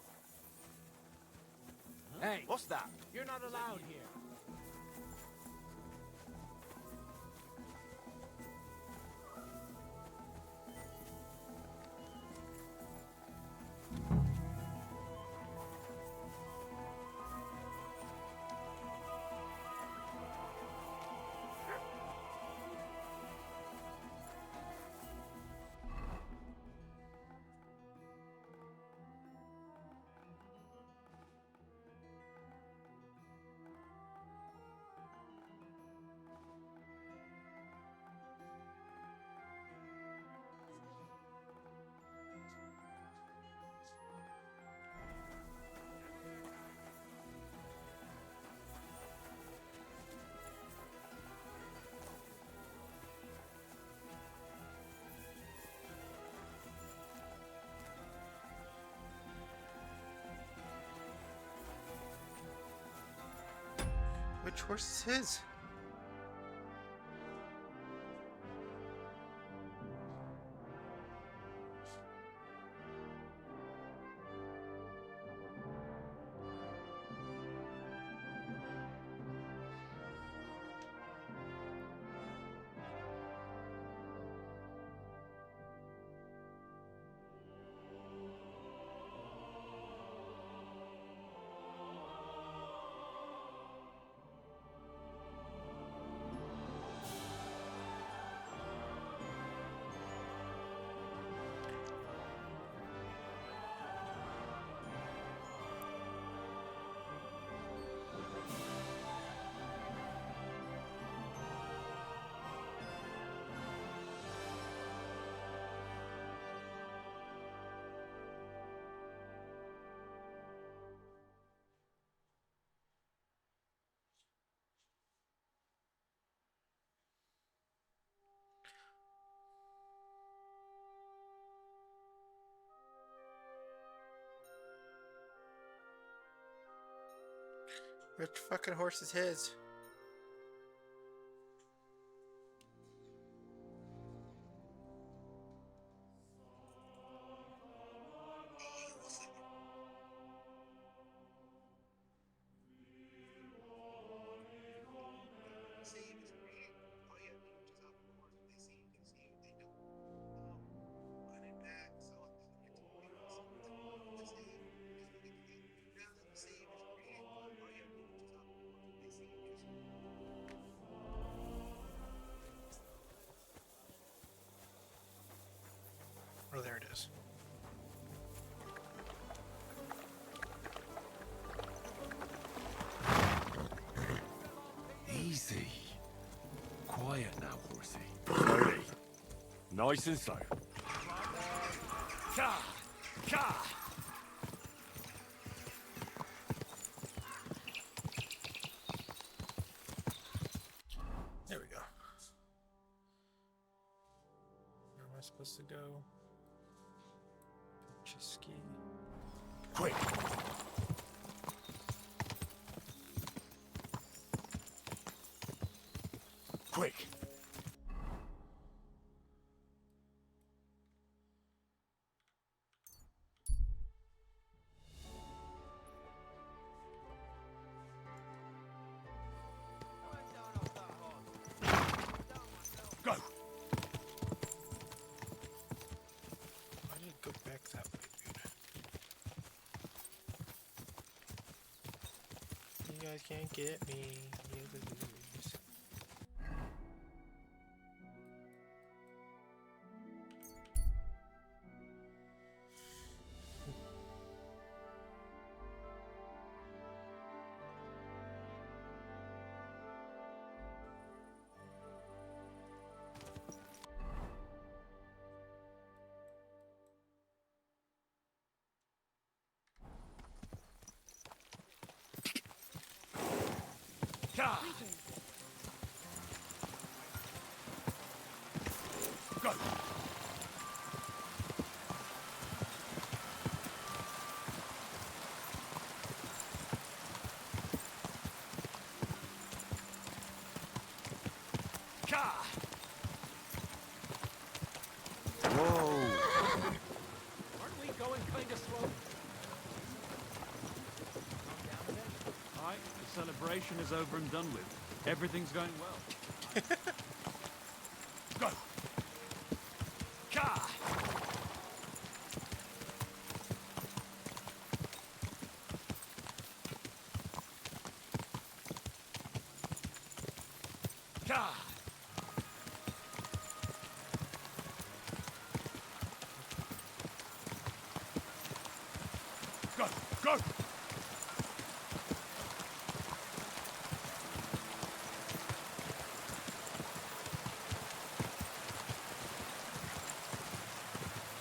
Hey, what's that? You're not allowed here. Which horse is his? Which fucking horse is his? Oh, there it is. Easy. Quiet now, horsey. Slowly. Nice and slow. Ka! Ka! There we go. Where am I supposed to go? Ski. Quick! Quick! Go! Why did it go back that way, dude? You guys can't get me. You're the losers. Ka! Go! Ka! Whoa! celebration is over and done with. Everything's going well. Go! Ka! Ka! Go! Go!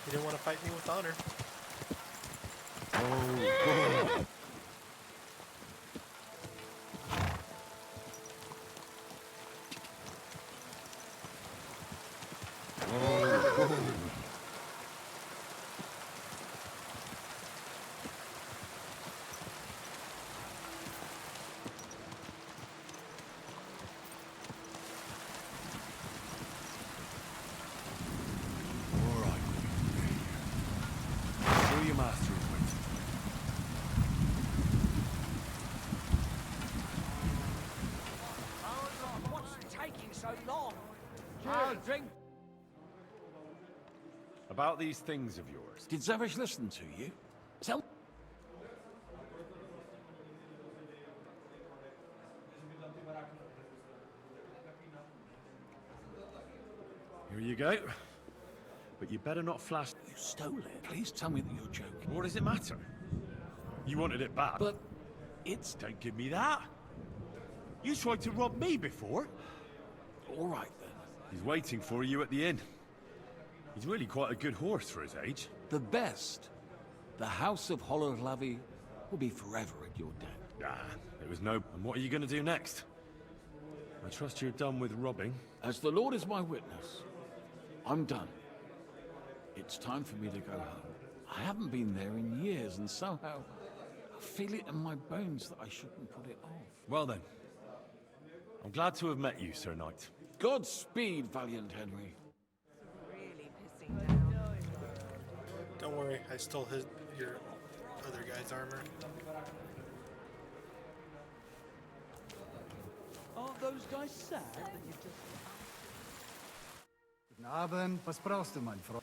You didn't want to fight me with honor. Oh, God. Sure your master is waiting. What's taking so long? I'll drink. About these things of yours. Did Zavish listen to you? Tell... Here you go. But you better not flash. You stole it. Please tell me that you're joking. What does it matter? You wanted it back. But it's... Don't give me that. You tried to rob me before. All right, then. He's waiting for you at the inn. He's really quite a good horse for his age. The best. The House of Hollerlavi will be forever at your debt. Ah, there was no... And what are you going to do next? I trust you're done with robbing. As the Lord is my witness, I'm done. It's time for me to go home. I haven't been there in years, and somehow I feel it in my bones that I shouldn't put it off. Well then. I'm glad to have met you, Sir Knight. Godspeed, valiant Henry. Don't worry, I stole your other guy's armor. Aren't those guys sad that you've just... Guten Abend. Was brauchst du, mein Freund?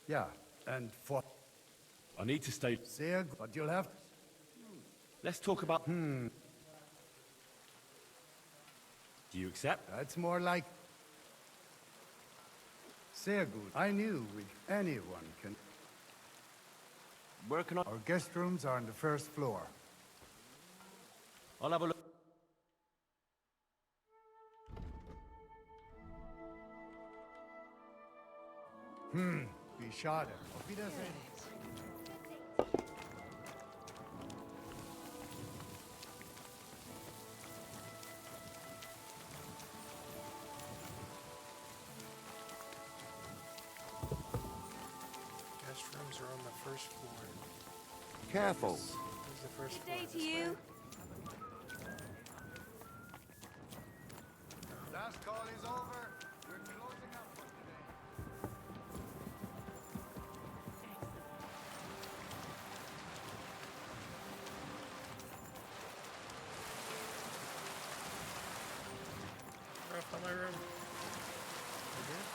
Yeah, and for... I need to stay... Sehr gut, but you'll have... Let's talk about... Do you accept? That's more like... Sehr gut. I knew anyone can... Where can I... Our guest rooms are on the first floor. I'll have a look. Wie schade. Auf Wiedersehen. Guest rooms are on the first floor. Careful. This is the first Good day floor. to you. Last call is over. We're closing up for today. Right from my room. Right here?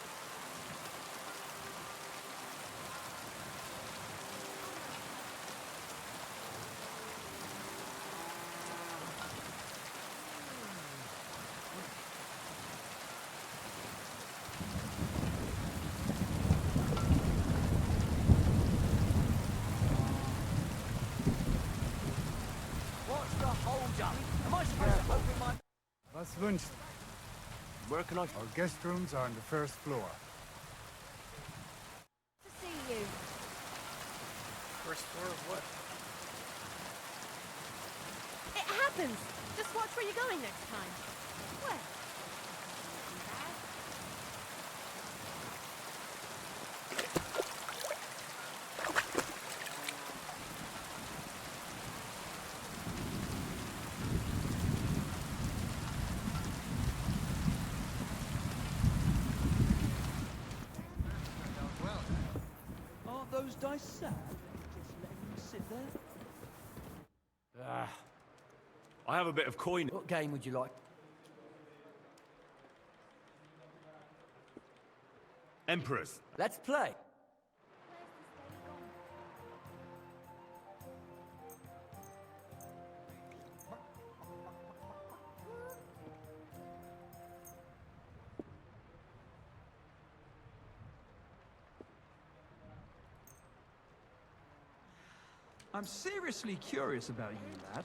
What's the hold up? Am I supposed to open my... Was wünscht? Where can I... Our guest rooms are on the first floor. To see you. First floor of what? It happens. Just watch where you're going next time. Where? Aren't those dice sad? Just letting them sit there? Ah, I have a bit of coin. What game would you like? Emperors. Let's play. I'm seriously curious about you, lad.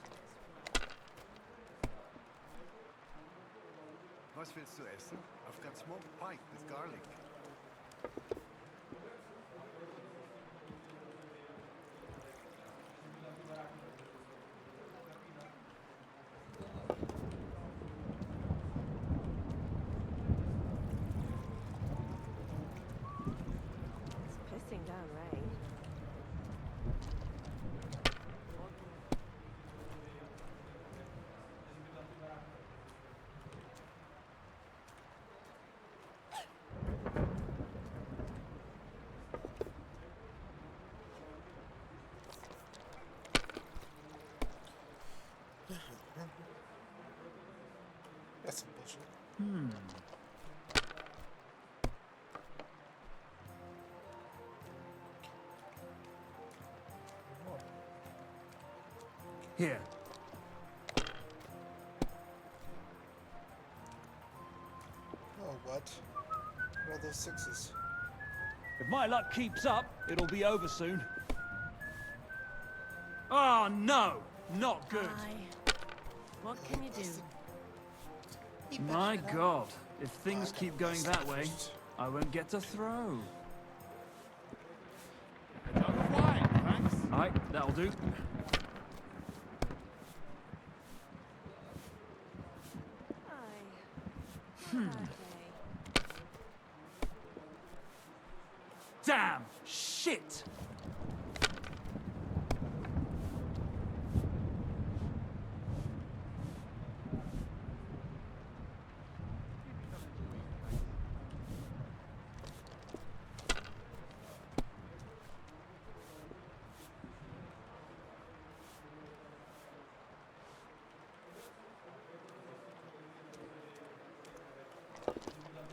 Was willst du essen? I've got smoked pike with garlic. It's pissing down rain. That's some bullshit. Here. Oh, what? What are those sixes? If my luck keeps up, it'll be over soon. Oh, no! Not good. What can you do? My God. If things keep going that way, I won't get to throw. Alright, that'll do. Damn! Shit!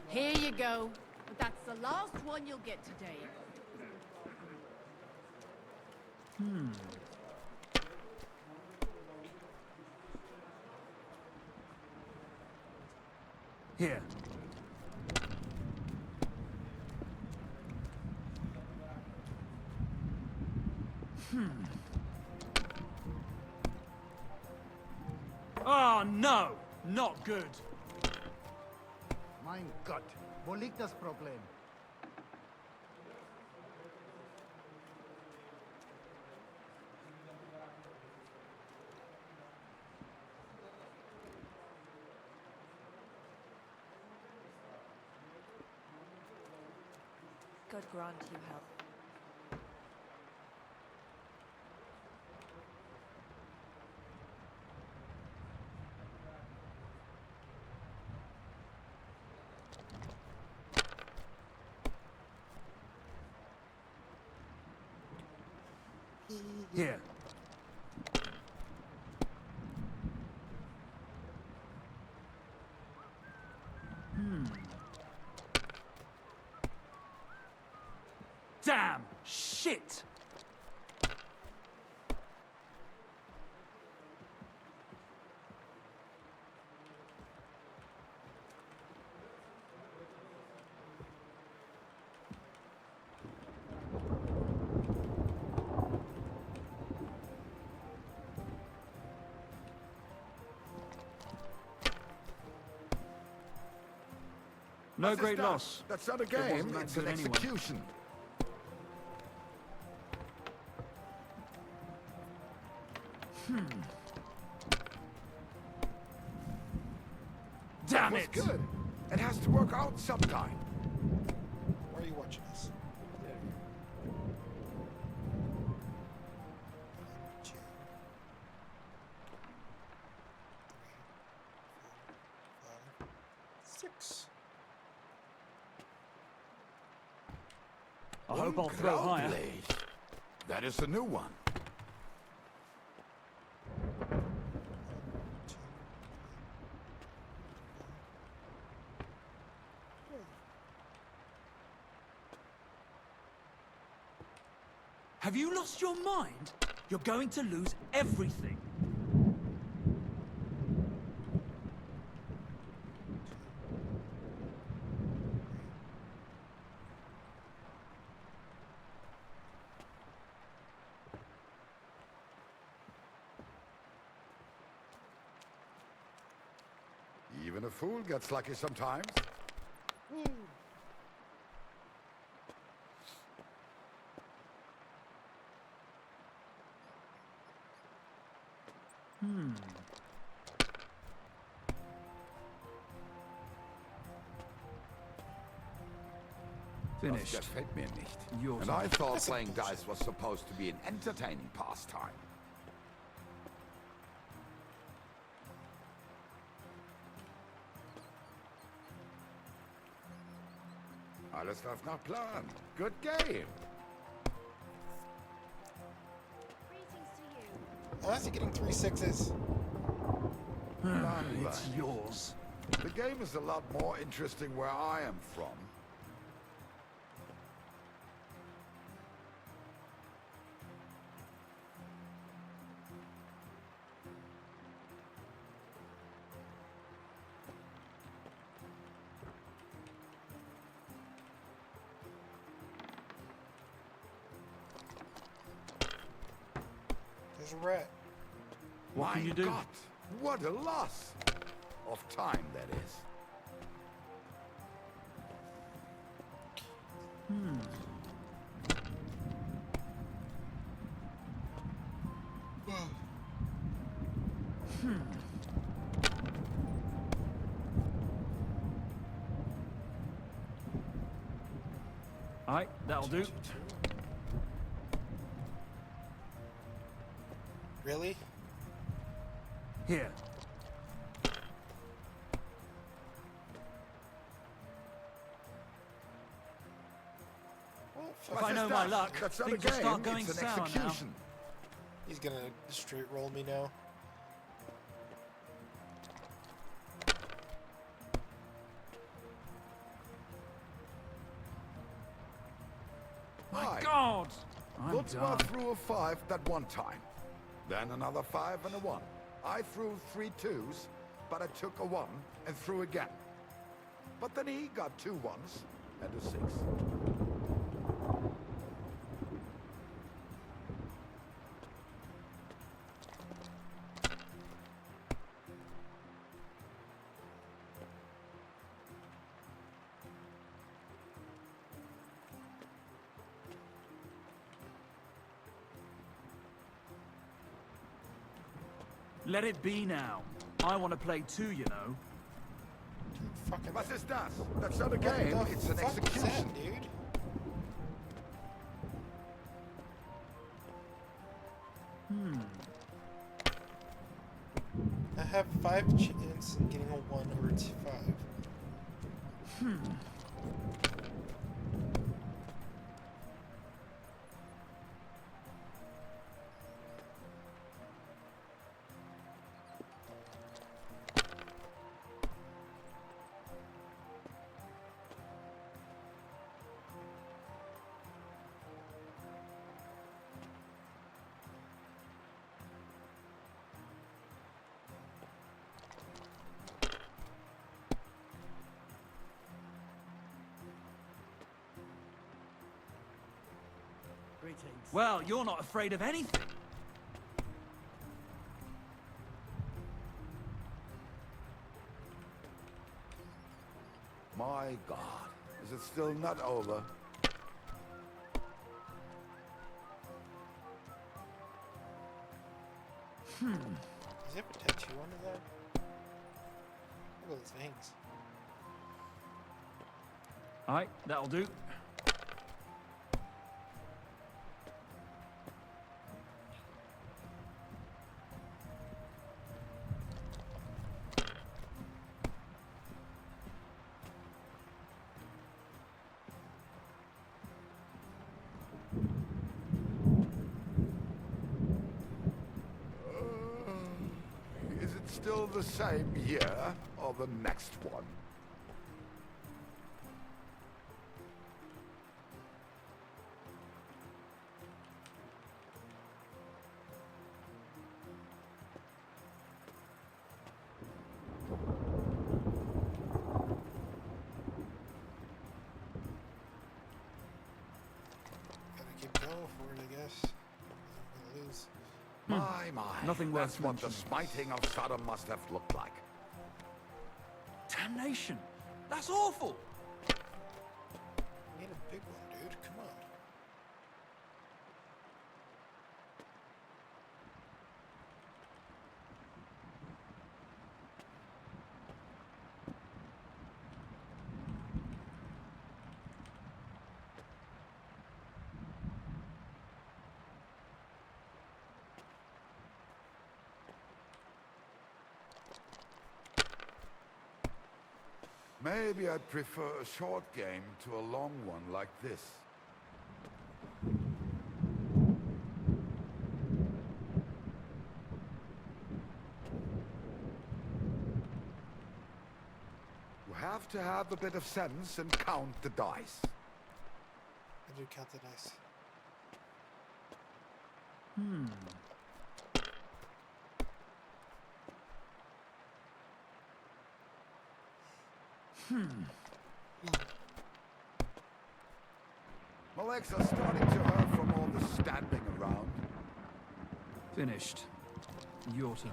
Here you go. But that's the last one you'll get today. Here. Oh, no! Not good. Mein Gott, wo liegt das Problem? God grant you help. Here. Damn! Shit! No great loss. That's not a It wasn't game, that it's an good anyway. execution. Damn That it! was good. It has to work out sometime. Why are you watching this? Six. I hope I'll throw higher. Blaze. That is a new one. Have you lost your mind? You're going to lose everything. Even a fool gets lucky sometimes. Finished. Das gefällt mir nicht. Yours. And I thought playing dice was supposed to be an entertaining pastime. Alles läuft nach Plan. Good game. I'm actually getting 3 6s. It's yours. The game is a lot more interesting where I am from. There's a rat. What can you do? God, what a loss of time that is. Alright, that'll do. Really? Here. If I know my luck, That's not a things will game, start going it's an sour now. execution. He's gonna straight roll me now. My God! I'm Lutma done. threw a 5 that one time. Then another 5 and a 1. I threw 3 2s, but I took a 1 and threw again. But then he got 2 1s and a 6. Let it be now. I want to play too, you know. Fucking. Was ist das? That's not a game, What the it's an fuck is execution. that, dude? I have 5 chance in getting a 1 or a 5. Well, you're not afraid of anything. My God, is it still not over? Does he have a tattoo under there? Look at those veins. Alright, that'll do. Is it still the same year or the next one? for it, I guess. I'm gonna lose. My. Nothing worth That's what the mentioning. smiting of Sodom must have looked like. Damnation! That's awful! Need a big one, dude. Come on. Maybe I'd prefer a short game to a long one like this. You have to have a bit of sense and count the dice. I do count the dice. My legs are starting to hurt from all the standing around. Finished. Your turn.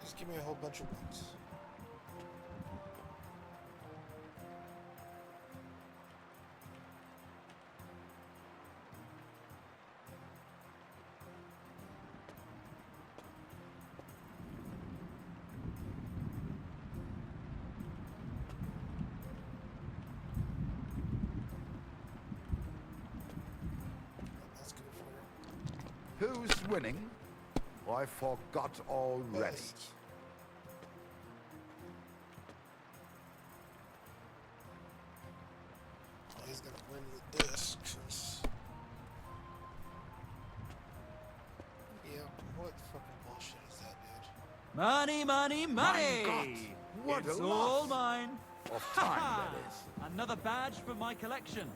Just give me a whole bunch of ones. That's good for her. Who's winning? I forgot all rest. Well, he's gonna win with this, 'cause... Yeah, what fucking bullshit is that, dude? Money, money, money! My God, what it's a all loss. mine. Of time, that is. Another badge for my collection.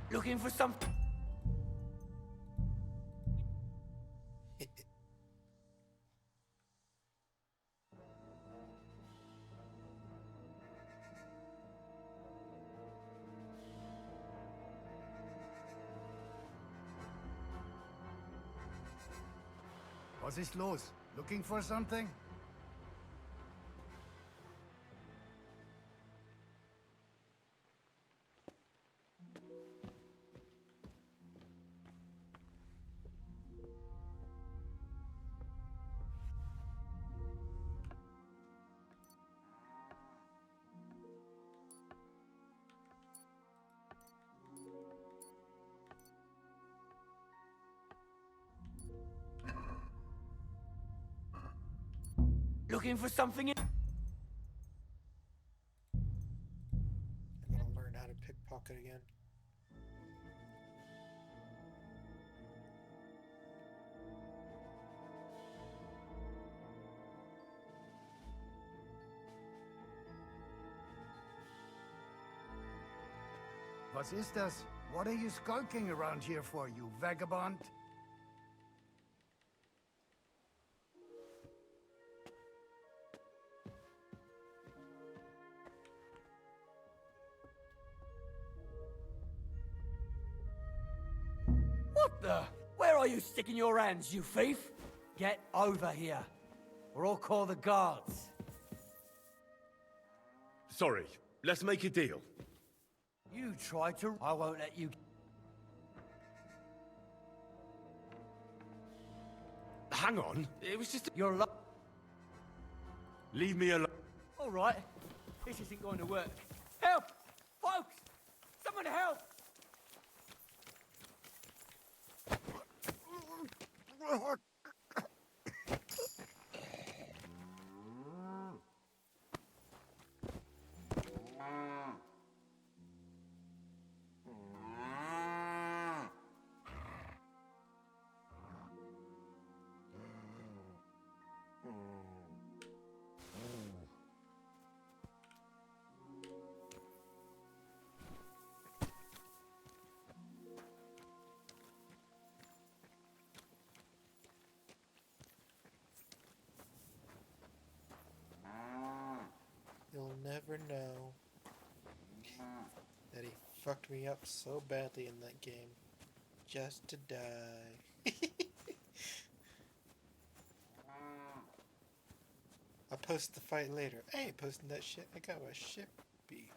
Looking for something? Was ist los? Looking for something? Looking for something? I gotta learn how to pickpocket again. Was ist das? What are you skulking around here for, you vagabond? What the? Where are you sticking your hands, you thief? Get over here, or I'll call the guards. Sorry, let's make a deal. You try to... I won't let you... Hang on, it was just... You're Leave me alone. All right, this isn't going to work. Help! Folks! Someone help! never know that he fucked me up so badly in that game just to die. I'll post the fight later. I ain't posting that shit. I got my shit beat.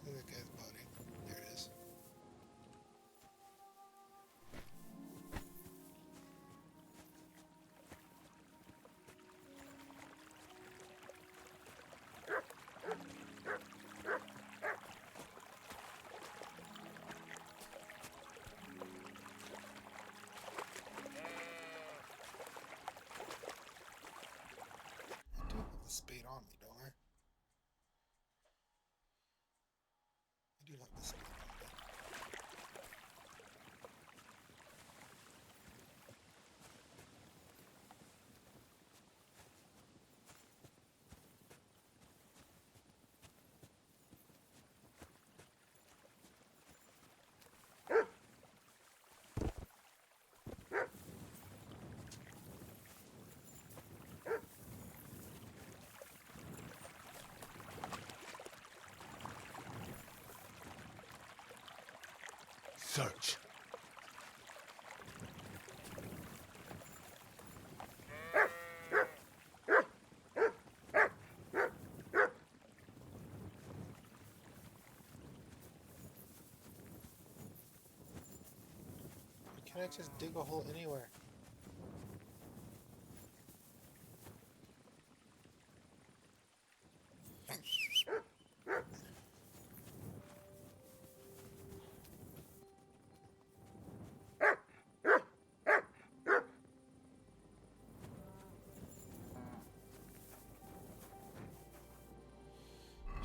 Look at that guy's body. There it is. I do have the spade on me, don't I? I do have the spade on me. Search. Can I just dig a hole anywhere?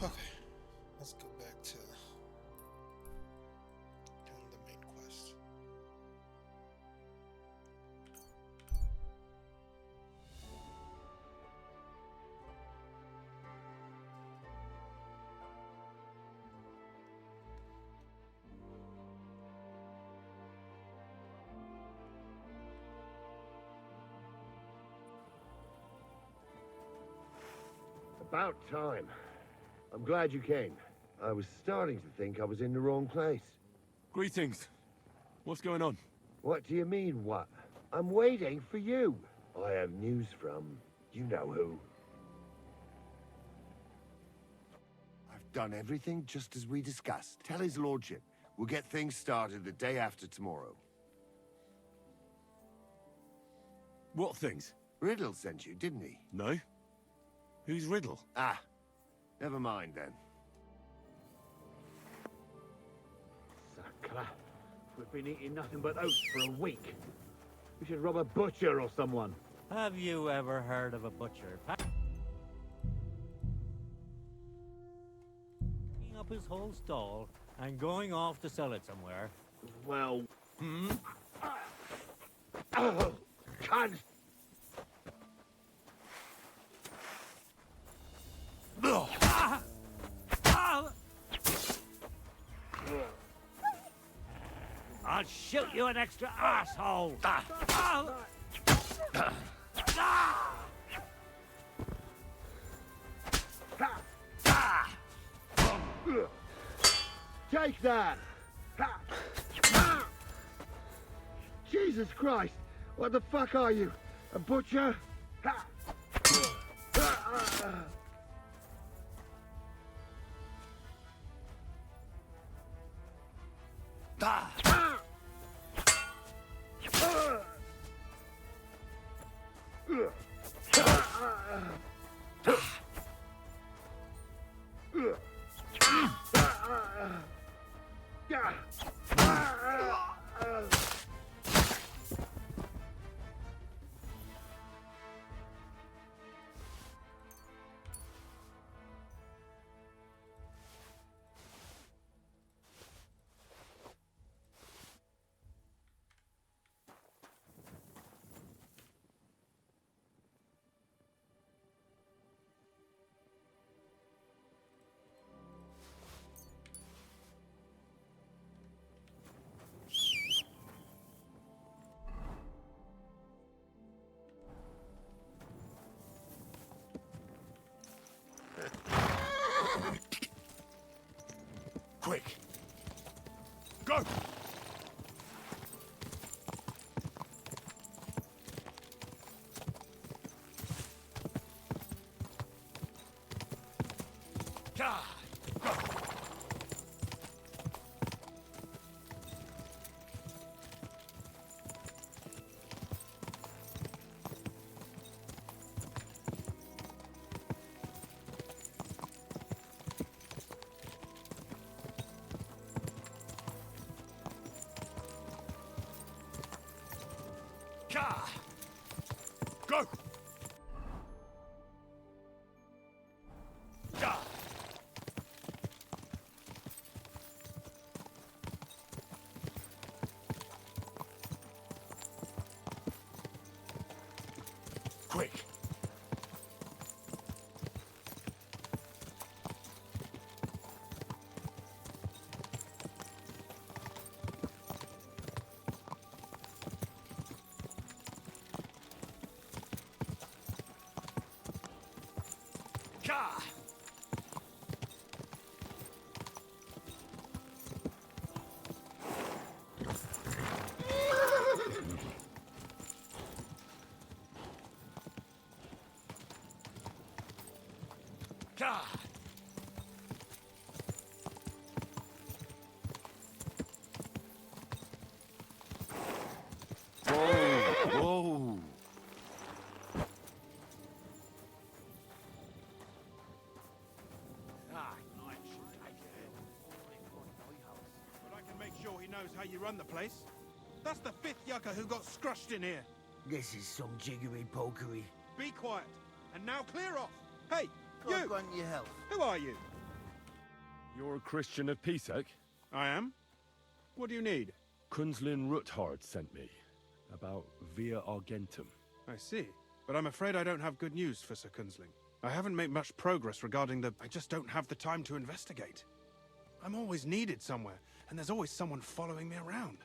Okay, let's go back to doing the main quest. About time. I'm glad you came. I was starting to think I was in the wrong place. Greetings. What's going on? What do you mean, what? I'm waiting for you. I have news from you know who. I've done everything just as we discussed. Tell his lordship. We'll get things started the day after tomorrow. What things? Riddle sent you, didn't he? No. Who's Riddle? Ah, never mind then. Sacre. We've been eating nothing but oats for a week. We should rob a butcher or someone. Have you ever heard of a butcher? Packing up his whole stall and going off to sell it somewhere. Well... Oh, God! I'll shoot you an extra asshole! Take that! Jesus Christ! What the fuck are you? A butcher? Go! Quick! Ka! Ka! Whoa! Whoa! But I can make sure he knows how you run the place. That's the 5th yucca who got scrushed in here. This is some jiggery-pokery. Be quiet. And now clear off. Hey, God you! grant you health. Who are you? You're a Christian of Pisek? I am. What do you need? Kunzlin Ruthard sent me. About Via Argentum. I see. But I'm afraid I don't have good news for Sir Kunzling. I haven't made much progress regarding the... I just don't have the time to investigate. I'm always needed somewhere, and there's always someone following me around.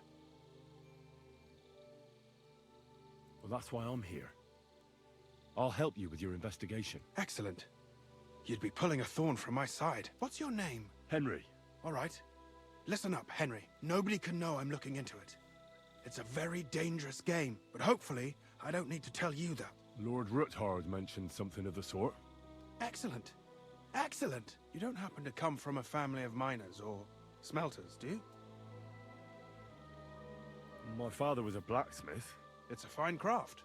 Well, that's why I'm here. I'll help you with your investigation. Excellent. You'd be pulling a thorn from my side. What's your name? Henry. All right. Listen up, Henry. Nobody can know I'm looking into it. It's a very dangerous game, but hopefully I don't need to tell you that. Lord Ruthard mentioned something of the sort. Excellent. Excellent. You don't happen to come from a family of miners or smelters, do you? My father was a blacksmith. It's a fine craft.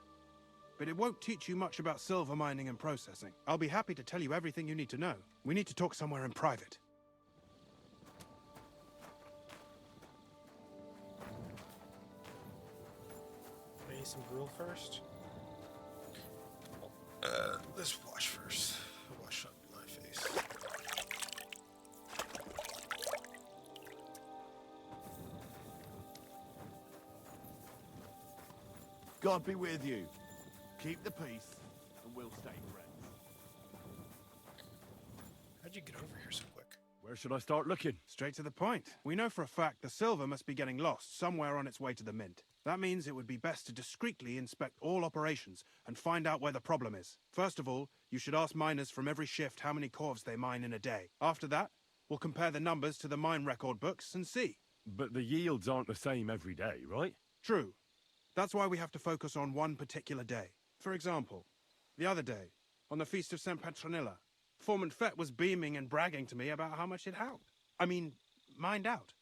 But it won't teach you much about silver mining and processing. I'll be happy to tell you everything you need to know. We need to talk somewhere in private. Can I eat some gruel first? Let's wash first. Wash up my face. God be with you. Keep the peace, and we'll stay friends. How'd you get over here so quick? Where should I start looking? Straight to the point. We know for a fact the silver must be getting lost somewhere on its way to the mint. That means it would be best to discreetly inspect all operations and find out where the problem is. First of all, you should ask miners from every shift how many corves they mine in a day. After that, we'll compare the numbers to the mine record books and see. But the yields aren't the same every day, right? True. That's why we have to focus on one particular day. For example, the other day, on the Feast of St. Petronilla, Foreman Fett was beaming and bragging to me about how much it helped. I mean, mined out.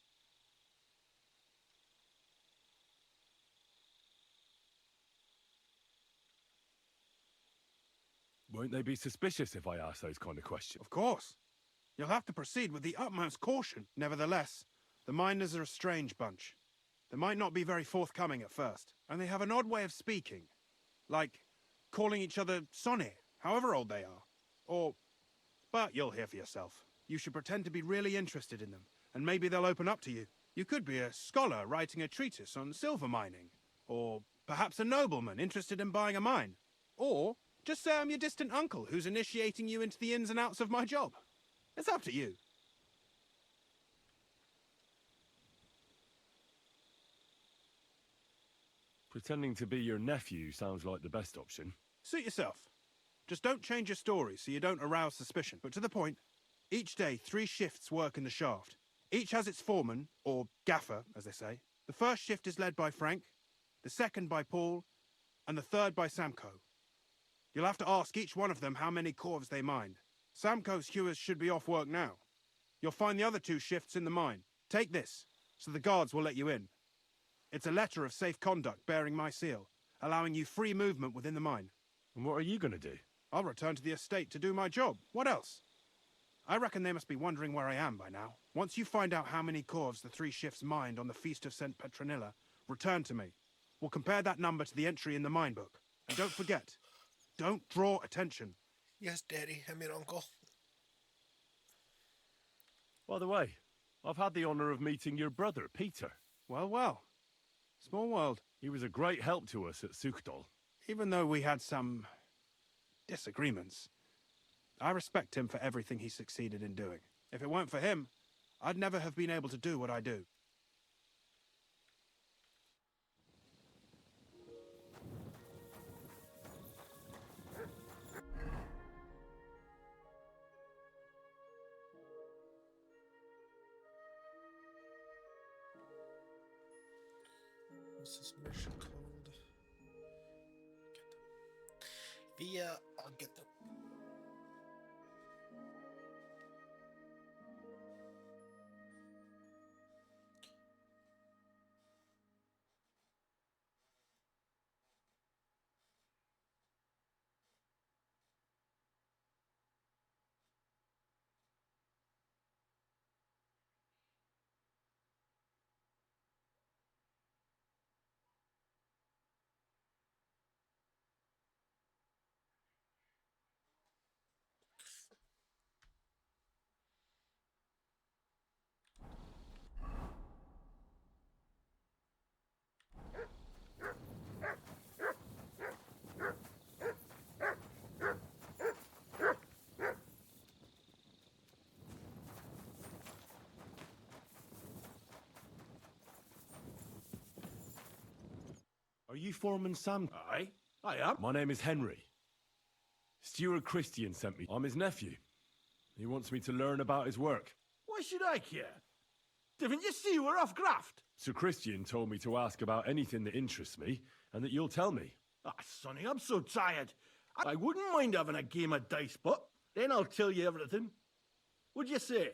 Won't they be suspicious if I ask those kind of questions? Of course. You'll have to proceed with the utmost caution. Nevertheless, the miners are a strange bunch. They might not be very forthcoming at first, and they have an odd way of speaking. Like calling each other Sonny, however old they are. But you'll hear for yourself. You should pretend to be really interested in them, and maybe they'll open up to you. You could be a scholar writing a treatise on silver mining, or perhaps a nobleman interested in buying a mine. Or just say I'm your distant uncle who's initiating you into the ins and outs of my job. It's up to you. Pretending to be your nephew sounds like the best option. Suit yourself. Just don't change your story so you don't arouse suspicion. But to the point, each day 3 shifts work in the shaft. Each has its foreman, or gaffer, as they say. The first shift is led by Frank, the second by Paul, and the third by Samko. You'll have to ask each one of them how many corves they mined. Samco's hewers should be off work now. You'll find the other 2 shifts in the mine. Take this, so the guards will let you in. It's a letter of safe conduct bearing my seal, allowing you free movement within the mine. And what are you going to do? I'll return to the estate to do my job. What else? I reckon they must be wondering where I am by now. Once you find out how many corves the 3 shifts mined on the Feast of St. Petronilla, return to me. We'll compare that number to the entry in the mine book. And don't forget, don't draw attention. Yes, Daddy. I mean, Uncle. By the way, I've had the honor of meeting your brother, Peter. Well, well. Small world. He was a great help to us at Sukdal. Even though we had some disagreements, I respect him for everything he succeeded in doing. If it weren't for him, I'd never have been able to do what I do. What's this mission called? Via, I'll get them. Are you Foreman Sam? Aye, I am. My name is Henry. Steward Christian sent me. I'm his nephew. He wants me to learn about his work. Why should I care? Didn't you see we're off graft? Sir Christian told me to ask about anything that interests me, and that you'll tell me. Ah, Sonny, I'm so tired. I wouldn't mind having a game of dice, but then I'll tell you everything. What'd you say?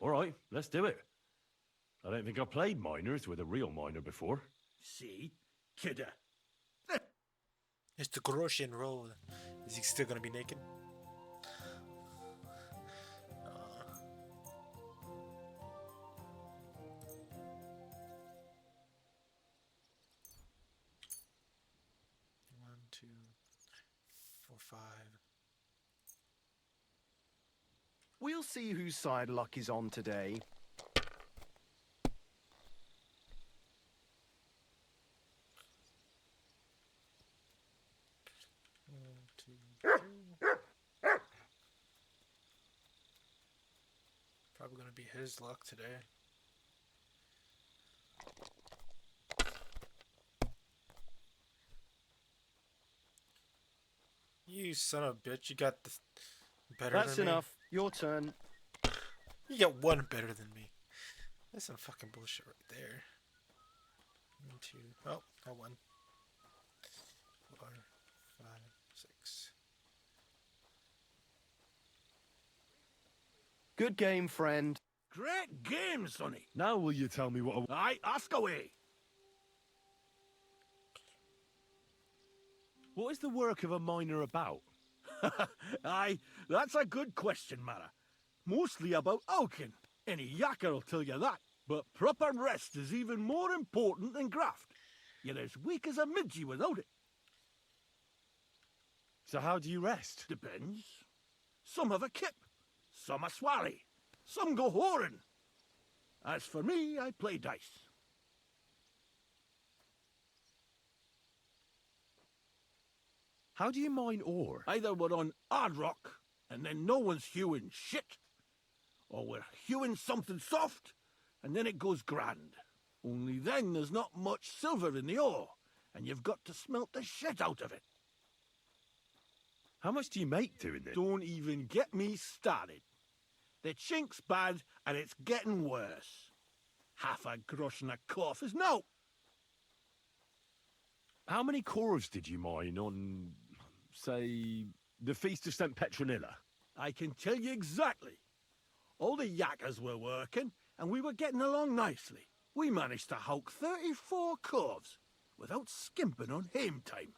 All right, let's do it. I don't think I've played miners with a real miner before. See? Kidder. It's the Grosjean roll. Is he still gonna be naked? One, two, 4, 5. We'll see whose side luck is on today. One, two, 3. Probably gonna be his luck today. You son of a bitch! You got the better. That's than enough. Me. Your turn. You got one better than me. That's some fucking bullshit right there. 1, 2. Oh, I won. 4, 5, 6. Good game, friend. Great game, Sonny. Now will you tell me what Aye, ask away. What is the work of a miner about? Aye, that's a good question, Mara. Mostly about oaking. Any yakker'll tell you that. But proper rest is even more important than graft. You're as weak as a midgie without it. So how do you rest? Depends. Some have a kip. Some a swally. Some go whoring. As for me, I play dice. How do you mine ore? Either we're on hard rock, and then no one's hewing shit, or we're hewing something soft, and then it goes grand. Only then there's not much silver in the ore, and you've got to smelt the shit out of it. How much do you make doing this? Don't even get me started. The chink's bad, and it's getting worse. Half a grosh and a cough is no. How many corves did you mine on, say, the Feast of St. Petronilla? I can tell you exactly. All the yakkers were working, and we were getting along nicely. We managed to hawk 34 corves without skimping on hame time.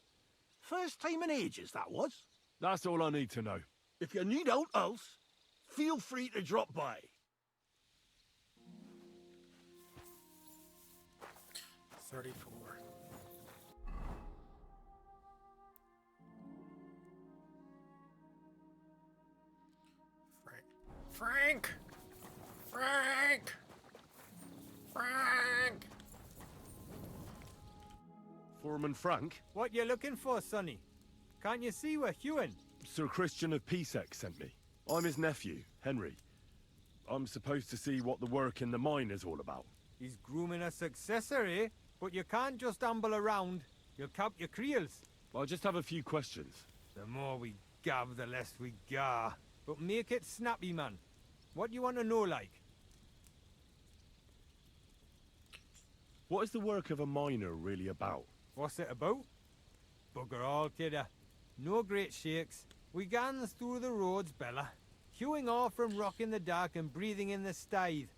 First time in ages, that was. That's all I need to know. If you need aught else, feel free to drop by. $34. Frank! Frank! Frank! Foreman Frank? What you looking for, Sonny? Can't you see we're hewing? Sir Christian of Pesek sent me. I'm his nephew, Henry. I'm supposed to see what the work in the mine is all about. He's grooming a successor, eh? But you can't just amble around. You'll cap your creels. I just have a few questions. The more we gav, the less we gar. But make it snappy, man. What do you want to know, like? What is the work of a miner really about? What's it about? Bugger all, kidder. No great shakes. We gans through the roads, Bella. Hewing off from rock in the dark and breathing in the stithe.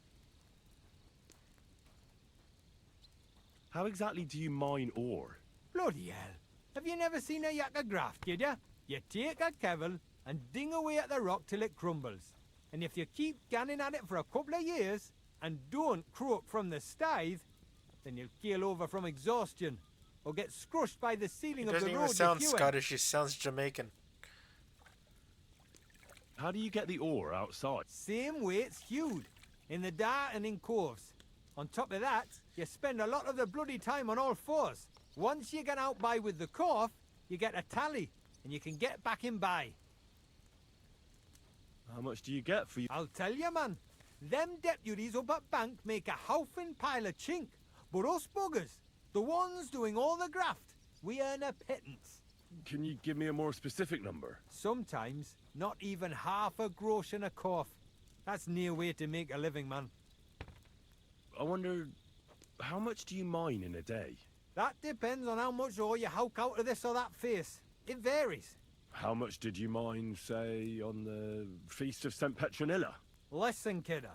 How exactly do you mine ore? Bloody hell. Have you never seen a yakker graft, kid ya? You take a kevel and ding away at the rock till it crumbles. And if you keep ganning at it for a couple of years and don't croak from the stithe, then you'll keel over from exhaustion or get scrushed by the ceiling He of doesn't the even road sound you're hewing. Scottish, he sounds Jamaican. How do you get the ore outside? Same way it's hewed, in the dark and in coves. On top of that, you spend a lot of the bloody time on all fours. Once you get out by with the corf, you get a tally, and you can get back in by. How much do you get for you? I'll tell you, man. Them deputies up at bank make a howfing pile of chink. But us buggers, the ones doing all the graft, we earn a pittance. Can you give me a more specific number? Sometimes, not even half a grosh and a corf. That's near way to make a living, man. I wonder, how much do you mine in a day? That depends on how much ore you howk out of this or that face. It varies. How much did you mine, say, on the Feast of St. Petronilla? Listen, kidder.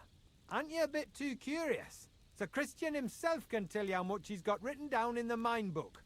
Aren't you a bit too curious? Sir Christian himself can tell you how much he's got written down in the mine book.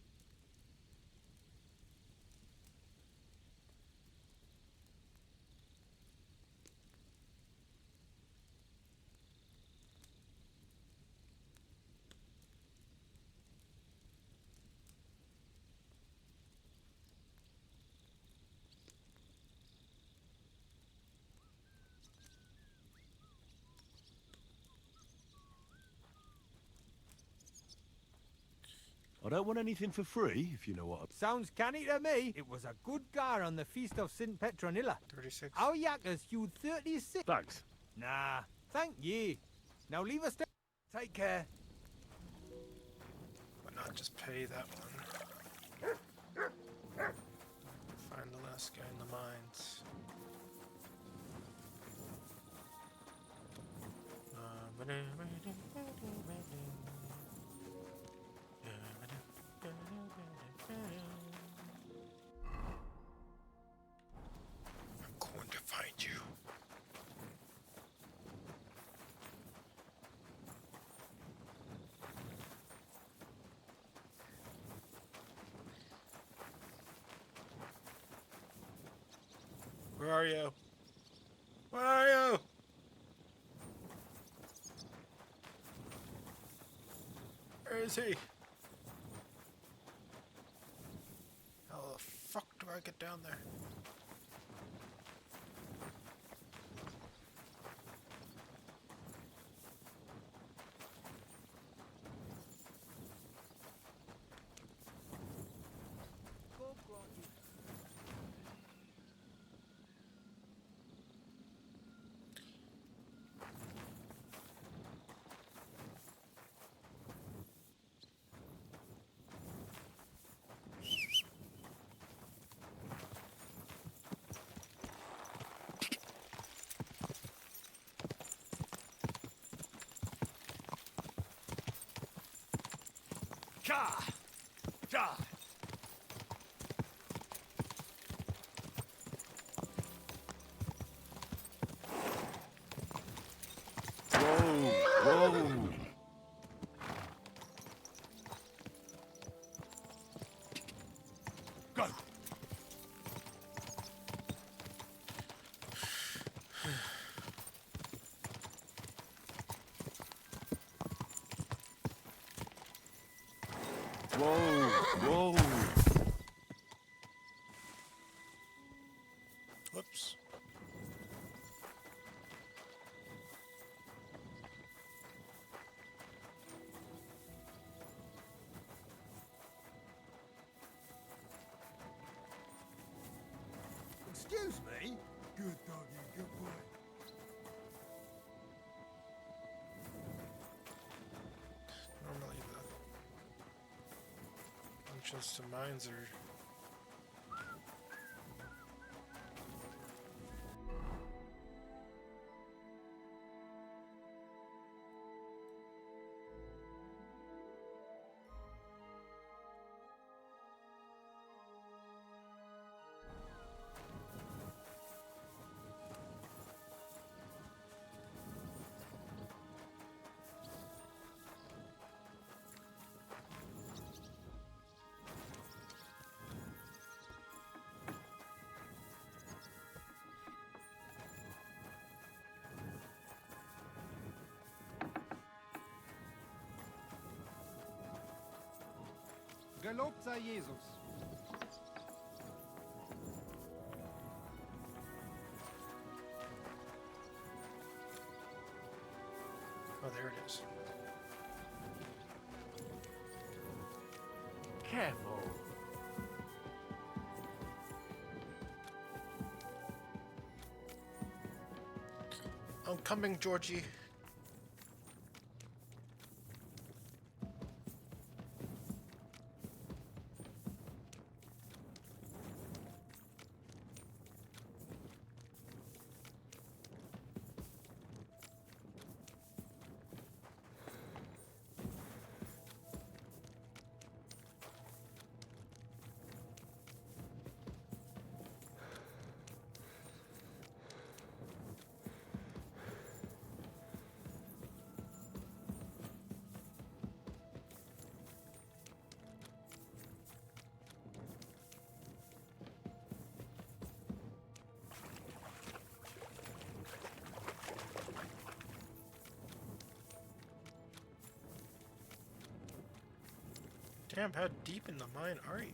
I don't want anything for free, if you know what. Sounds canny to me. It was a good gar on the Feast of St. Petronilla. 36. Our yakkers hewed 36. Thanks. Nah, thank ye. Now leave us. Take care. Why not just pay that one? Find the last guy in the mines. I'm going to find you. Where are you? Where are you? Where is he? How the fuck do I get down there? Cha! Cha! Whoa! Whoa! Go! Whoa! Whoa! Whoops. Excuse me? Good doggy, good boy. Normally the entrance to mines are... Gelobt sei Jesus. Oh, there it is. Careful. I'm coming, Georgie. Damn, how deep in the mine are you?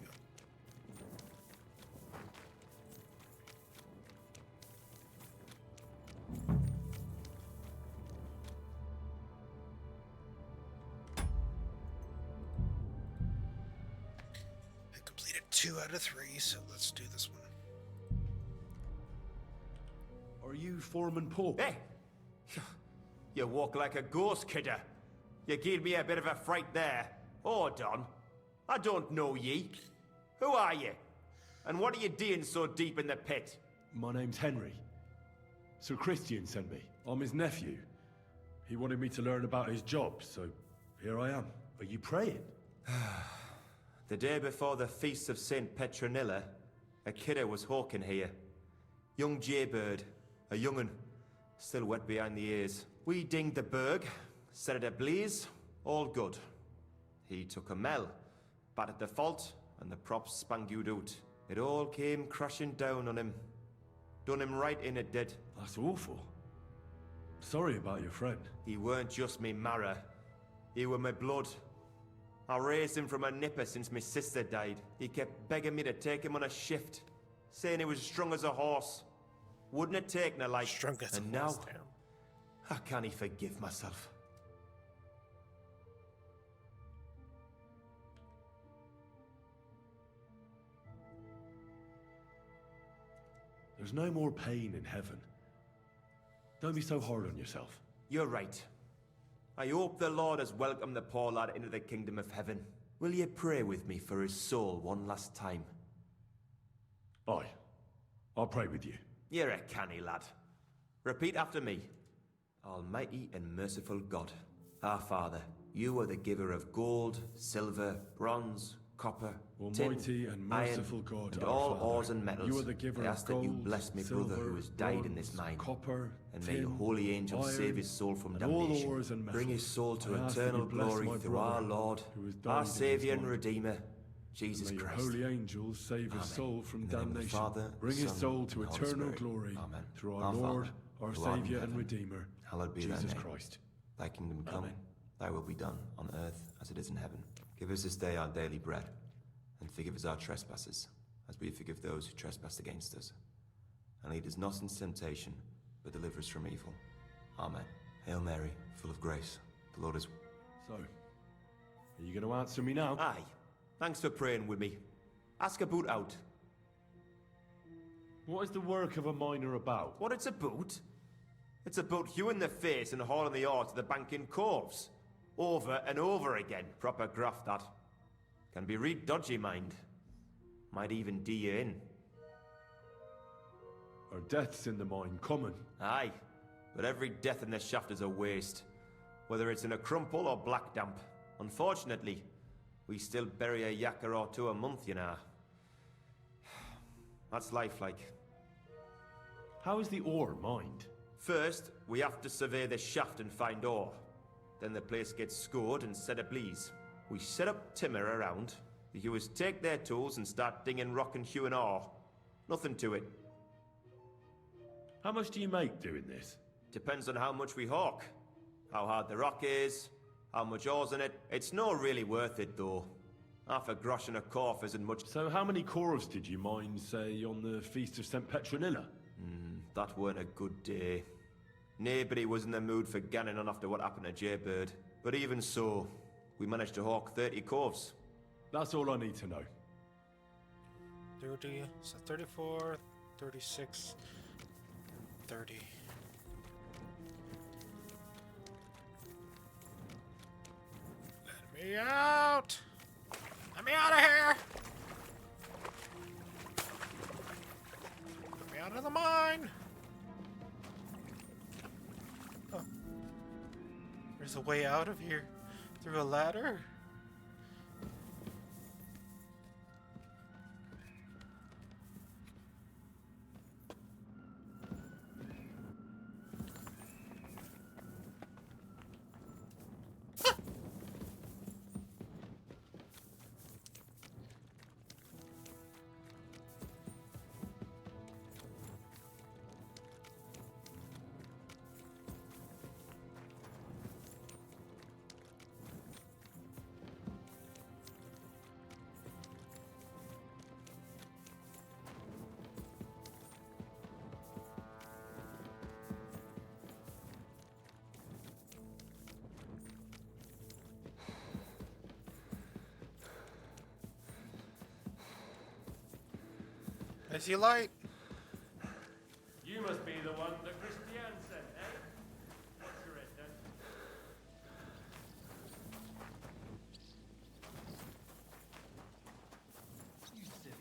I completed 2 out of 3, so let's do this one. Are you Foreman Paul? Hey! You walk like a ghost, kidder. You gave me a bit of a fright there. Hold on. I don't know ye. Who are you? And what are you doing so deep in the pit? My name's Henry. Sir Christian sent me. I'm his nephew. He wanted me to learn about his job, so here I am. Are you praying? The day before the feast of St. Petronilla, a kidder was hawking here. Young Jaybird, a young'un, still wet behind the ears. We dinged the berg, set it ablaze, all good. He took a mell, battered the fault, and the props spangued out. It all came crashing down on him. Done him right in, it did. That's awful. Sorry about your friend. He weren't just me marrow. He were my blood. I raised him from a nipper since my sister died. He kept begging me to take him on a shift, saying he was strong as a horse. Wouldn't have taken a like. Strong as and a horse, now, damn. how can he forgive myself? There's no more pain in heaven. Don't be so hard on yourself. You're right. I hope the Lord has welcomed the poor lad into the kingdom of heaven. Will you pray with me for his soul one last time? Aye. I'll pray with you. You're a canny lad. Repeat after me. Almighty and merciful God, our Father, You are the giver of gold, silver, bronze, copper, Almighty tin, and merciful iron, God, and our all Father, ores and metals. you are the giver I of ask that you gold, bless my silver, brother who has died in this bronze, mine. copper, And may your tin, holy angels iron, save his soul from and all damnation. ores and Bring his metals. soul to I ask that eternal you bless glory my through brother our Lord, who has died our in his Saviour and mind. Redeemer, Jesus May your Christ. holy angels save his Amen. soul from In the name of the damnation. Father, Bring his Son, soul to and Holy eternal Spirit. glory Amen. through our Our Lord, Father, our who art in Saviour and heaven, Redeemer, hallowed be thy Jesus name. Christ. Thy kingdom come, Amen. thy will be done, on earth as it is in heaven. Give us this day our daily bread, and forgive us our trespasses, as we forgive those who trespass against us. And lead us not into temptation, but deliver us from evil. Amen. Hail Mary, full of grace, the Lord is... So, are you going to answer me now? Aye. Thanks for praying with me. Ask about out. What is the work of a miner about? What it's about? It's about hewing the face and hauling the ore to the bank in coves. Over and over again. Proper graft, that. Can be real dodgy, mind. Might even do you in. Are deaths in the mine common? Aye. But every death in the shaft is a waste. Whether it's in a crumple or black damp. Unfortunately, we still bury a yakker or two a month, you know. That's life like. How is the ore mined? First, we have to survey the shaft and find ore. Then the place gets scored and set ablaze. We set up timber around. The hewers take their tools and start dinging rock and hewing ore. Nothing to it. How much do you make doing this? Depends on how much we hawk. How hard the rock is, how much ore's in it. It's not really worth it, though. Half a grosh and a corf isn't much. So how many corves did you mine, say, on the Feast of St. Petronilla? That weren't a good day. Nobody was in the mood for ganning on after what happened to Jaybird. But even so, we managed to hawk 30 corves. That's all I need to know. 30, so 34, 36, 30. Let me out! Let me out of here! Let me out of the mine! Oh. There's a way out of here. Through a ladder? I see light. You must be the one that Christiane sent, eh? What's your head then? You silly.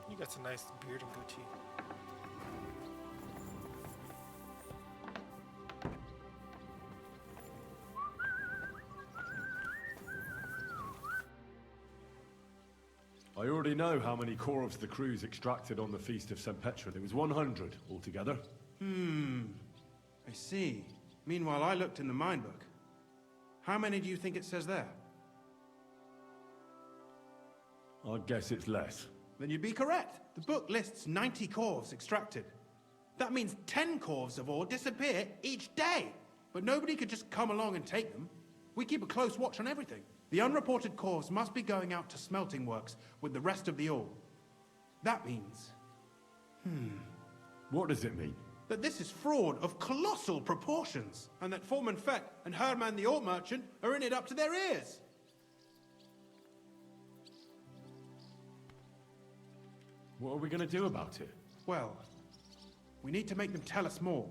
You got some nice beard and goatee. I already know how many corves the crews extracted on the Feast of St. Petra. There was 100 altogether. I see. Meanwhile, I looked in the mine book. How many do you think it says there? I'd guess it's less. Then you'd be correct. The book lists 90 corves extracted. That means 10 corves of ore disappear each day. But nobody could just come along and take them. We keep a close watch on everything. The unreported corves must be going out to smelting works with the rest of the ore. That means... What does it mean? that this is fraud of colossal proportions, and that Foreman Fett and Herman the ore merchant are in it up to their ears. What are we going to do about it? Well, we need to make them tell us more,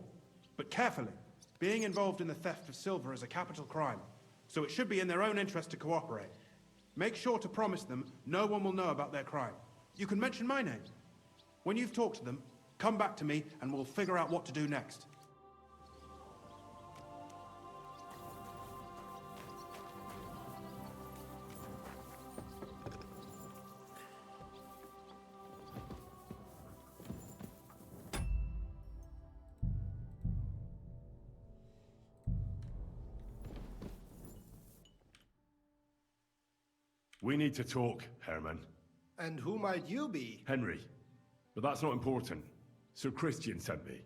but carefully. Being involved in the theft of silver is a capital crime, so it should be in their own interest to cooperate. Make sure to promise them no one will know about their crime. You can mention my name. When you've talked to them, Come back to me, and we'll figure out what to do next. We need to talk, Herman. And who might you be? Henry. But that's not important. Sir Christian sent me.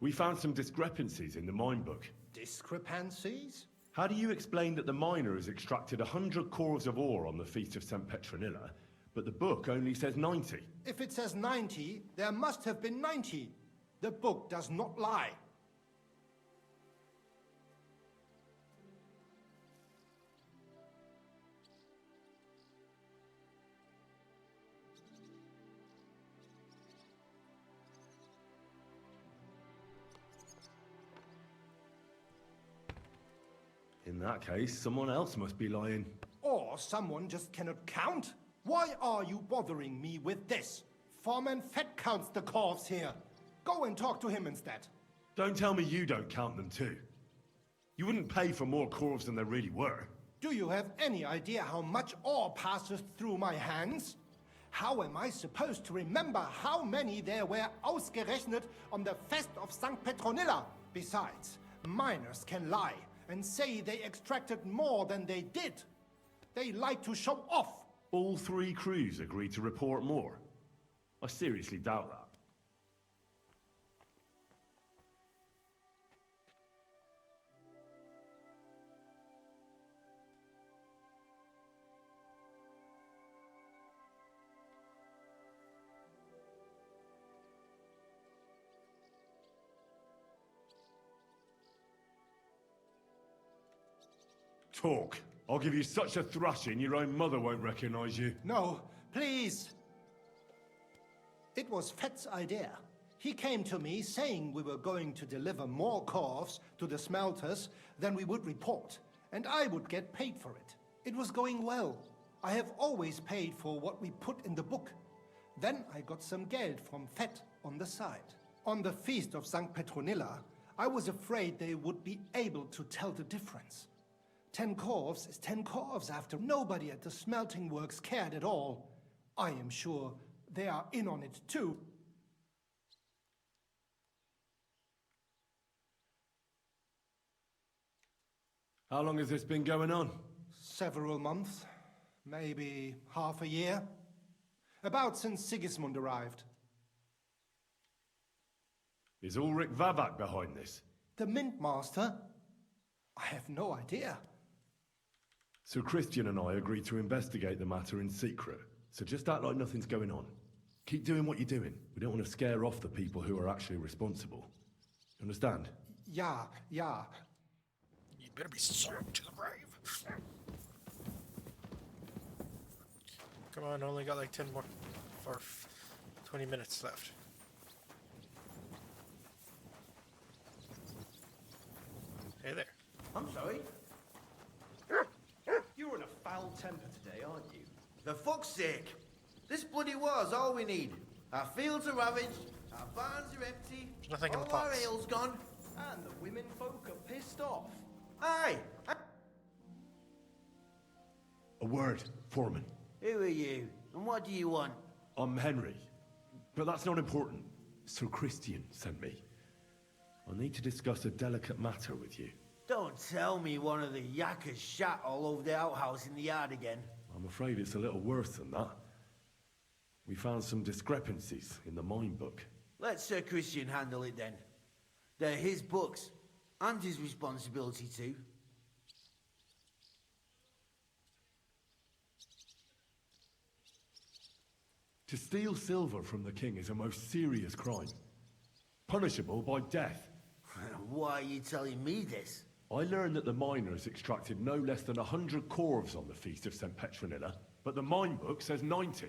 We found some discrepancies in the mine book. Discrepancies? How do you explain that the miner has extracted 100 cores of ore on the Feast of St. Petronilla, but the book only says 90? If it says 90, there must have been 90. The book does not lie. In that case, someone else must be lying. Or someone just cannot count? Why are you bothering me with this? Foreman Fett counts the corves here. Go and talk to him instead. Don't tell me you don't count them too. You wouldn't pay for more corves than there really were. Do you have any idea how much ore passes through my hands? How am I supposed to remember how many there were ausgerechnet on the Fest of St. Petronilla? Besides, miners can lie and say they extracted more than they did. They like to show off. All 3 crews agreed to report more. I seriously doubt that. Talk. I'll give you such a thrashing your own mother won't recognize you. No, please. It was Fett's idea. He came to me saying we were going to deliver more corves to the smelters than we would report, and I would get paid for it. It was going well. I have always paid for what we put in the book. Then I got some geld from Fett on the side. On the Feast of St. Petronilla, I was afraid they would be able to tell the difference. 10 corves is 10 corves after. Nobody at the smelting works cared at all. I am sure they are in on it too. How long has this been going on? Several months, maybe half a year. About since Sigismund arrived. Is Ulrich Vavak behind this? The Mint Master? I have no idea. Sir Christian and I agreed to investigate the matter in secret, so just act like nothing's going on. Keep doing what you're doing. We don't want to scare off the people who are actually responsible. Understand? Yeah. You better be sold to the grave. Come on, only got like 10 more, or 20 minutes left. Hey there. I'm sorry? You're in a foul temper today, aren't you? For fuck's sake! This bloody war's all we need. Our fields are ravaged, our barns are empty, There's nothing in the all our pots. ale's gone. And the women folk are pissed off. Aye! A word, Foreman. Who are you, and what do you want? I'm Henry, but that's not important. Sir Christian sent me. I need to discuss a delicate matter with you. Don't tell me one of the yakkers shat all over the outhouse in the yard again. I'm afraid it's a little worse than that. We found some discrepancies in the mine book. Let Sir Christian handle it then. They're his books, and his responsibility too. To steal silver from the king is a most serious crime. Punishable by death. Why are you telling me this? I learned that the miners extracted no less than 100 corves on the Feast of St. Petronilla, but the mine book says 90.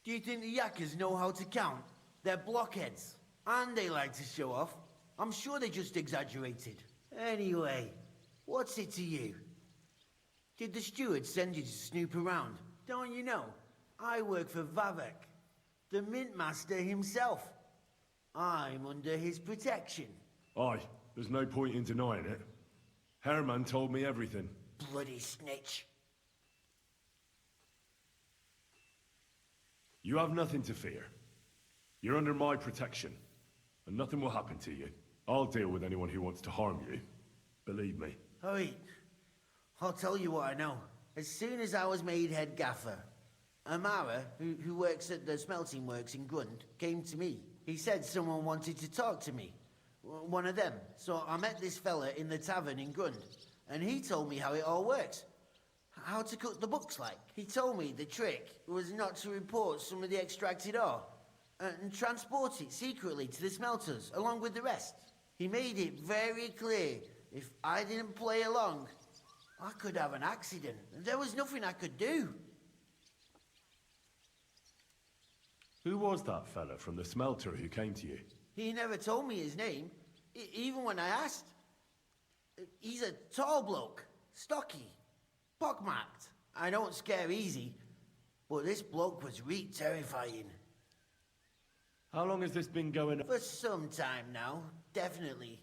Do you think the yakkers know how to count? They're blockheads. And they like to show off. I'm sure they just exaggerated. Anyway, what's it to you? Did the steward send you to snoop around? Don't you know? I work for Vavek, the mint master himself. I'm under his protection. Aye, there's no point in denying it. Herman told me everything. Bloody snitch. You have nothing to fear. You're under my protection, and nothing will happen to you. I'll deal with anyone who wants to harm you. Believe me. Oi, I'll tell you what I know. As soon as I was made head gaffer, Amara, who works at the smelting works in Grund, came to me. He said someone wanted to talk to me. One of them. So I met this fella in the tavern in Grund, and he told me how it all works. How to cook the books like. He told me the trick was not to report some of the extracted ore, and transport it secretly to the smelters, along with the rest. He made it very clear, if I didn't play along, I could have an accident. There was nothing I could do. Who was that fella from the smelter who came to you? He never told me his name, even when I asked. He's a tall bloke, stocky, pockmarked. I don't scare easy, but this bloke was terrifying. How long has this been going on? For some time now, definitely.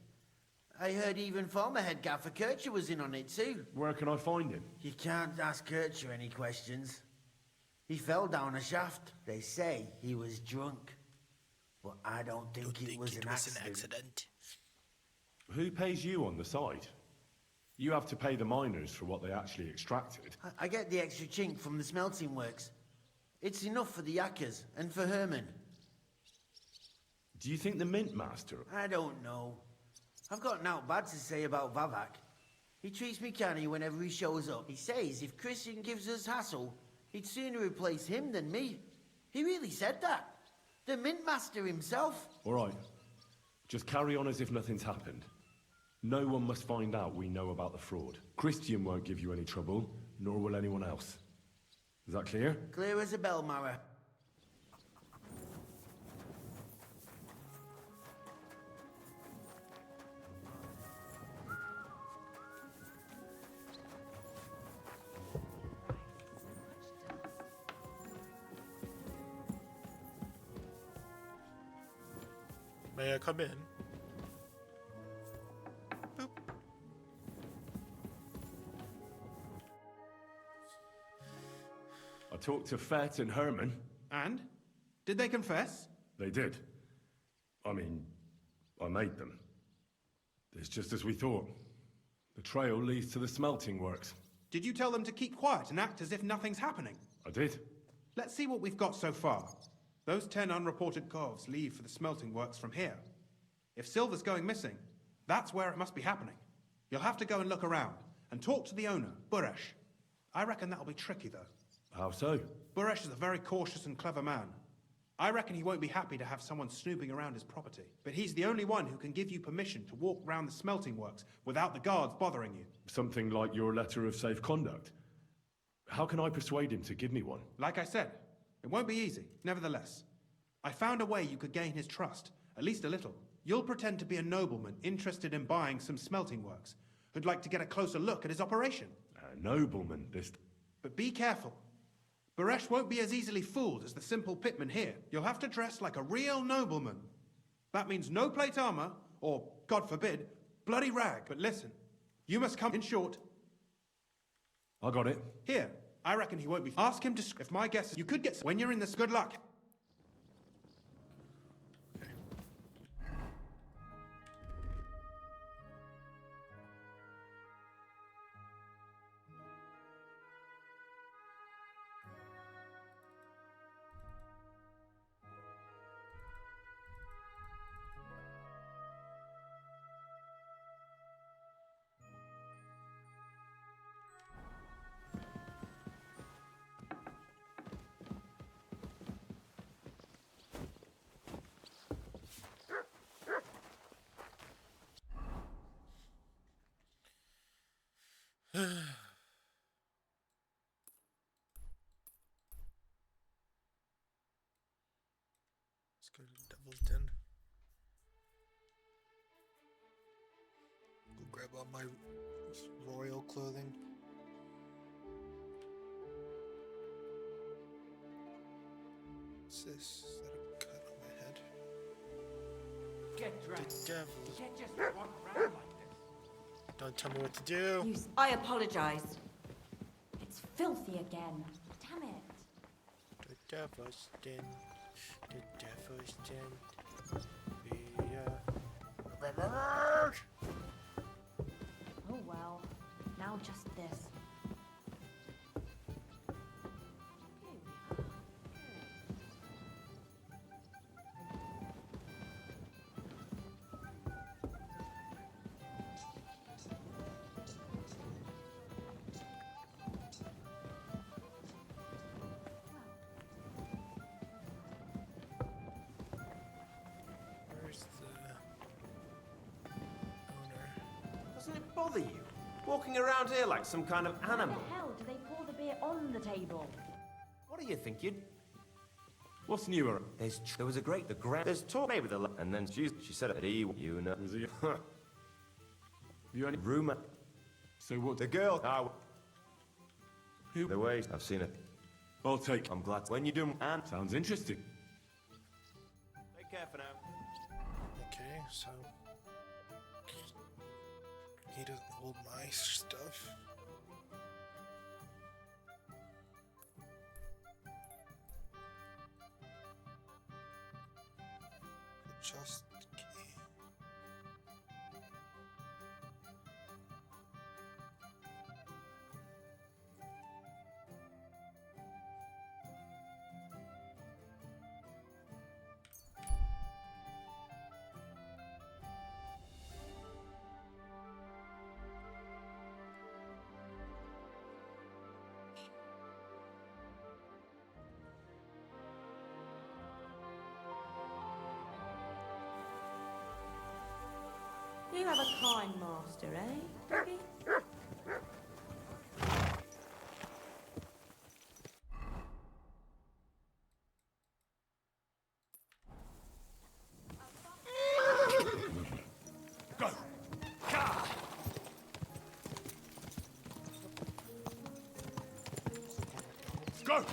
I heard even former head gaffer Kircher was in on it too. Where can I find him? You can't ask Kircher any questions. He fell down a shaft. They say he was drunk. But I don't think it was an accident. Who pays you on the side? You have to pay the miners for what they actually extracted. I get the extra chink from the smelting works. It's enough for the yakkers and for Herman. Do you think the mint master... I don't know. I've got naught bad to say about Vavak. He treats me canny whenever he shows up. He says if Christian gives us hassle, he'd sooner replace him than me. He really said that. The mint master himself. All right. Just carry on as if nothing's happened. No one must find out we know about the fraud. Christian won't give you any trouble, nor will anyone else. Is that clear? Clear as a bell, Mara. May I come in? Boop. I talked to Fett and Herman. And? Did they confess? They did. I mean, I made them. It's just as we thought. The trail leads to the smelting works. Did you tell them to keep quiet and act as if nothing's happening? I did. Let's see what we've got so far. Those 10 unreported calves leave for the smelting works from here. If silver's going missing, that's where it must be happening. You'll have to go and look around, and talk to the owner, Buresh. I reckon that'll be tricky, though. How so? Buresh is a very cautious and clever man. I reckon he won't be happy to have someone snooping around his property. But he's the only one who can give you permission to walk round the smelting works without the guards bothering you. Something like your letter of safe conduct? How can I persuade him to give me one? Like I said, it won't be easy, nevertheless. I found a way you could gain his trust, at least a little. You'll pretend to be a nobleman interested in buying some smelting works, who'd like to get a closer look at his operation. A nobleman, this... But be careful. Buresh won't be as easily fooled as the simple pitman here. You'll have to dress like a real nobleman. That means no plate armor, or, God forbid, bloody rag. But listen, you must come in short. I got it. Here, I reckon he won't be... Ask him to... If my guess is you could get... When you're in this, good luck. Let's go to the Devil's Den. Go grab all my royal clothing. What's this? Is that a cut on my head? Get dressed. The devil. You can't just walk around like this. Don't tell me what to do. I apologize. It's filthy again. Damn it. The devil's den. The devil's den. Oh well. Now just this. Where's the owner? Doesn't it bother you? Walking around here like some kind of animal. Why the hell do they pour the beer on the table? What do you think you'd... What's newer? There was a great... There's talk maybe the... And then she said it. You know. Was he? You any... Rumor. So what? The girl... Who? The way... I've seen it. I'll take. I'm glad. When you do... And... Sounds interesting. Take care for now. Okay, so he doesn't hold my stuff. Just key. You have a kind master, eh, Dobby? Go! Gah! Go!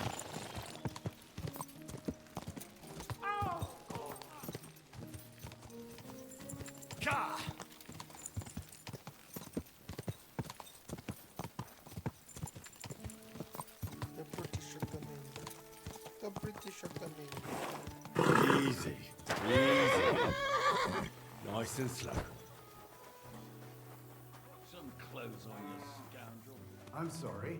Gah! The British are coming. The British are coming. Easy. Easy. Nice and slow. Some clothes on you, scoundrel. I'm sorry.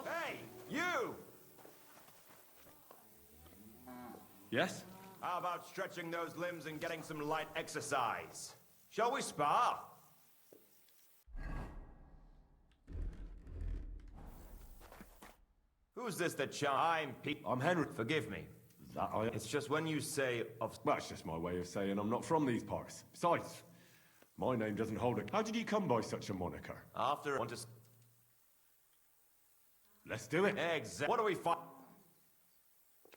Hey! You! Yes? How about stretching those limbs and getting some light exercise? Shall we spar? Who's this that I'm Pete. I'm Henry. Forgive me. That I... It's just when you say of... Well, it's just my way of saying I'm not from these parts. Besides, my name doesn't hold a... How did you come by such a moniker? After... Let's do it. Exactly. What do we fight?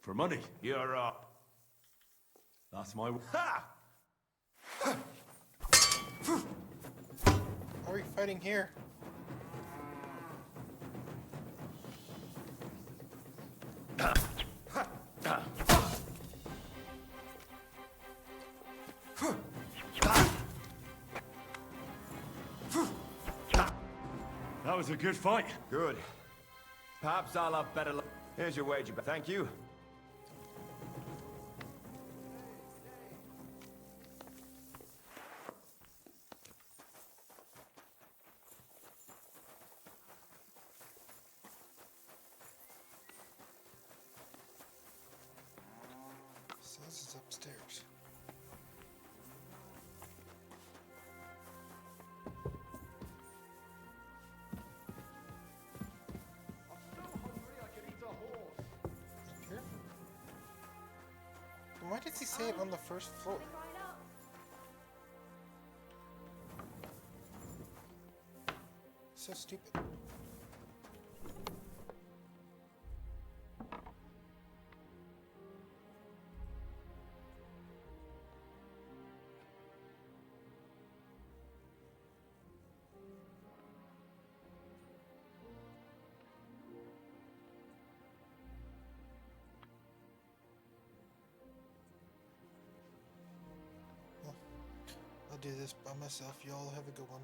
For money. You're up. That's my... Ha! Why are we fighting here? That was a good fight. Good. Perhaps I'll have better luck. Here's your wager. Thank you. So this is upstairs. Here? Then why does he say it on the first floor? So stupid. do this by myself. Y'all have a good one.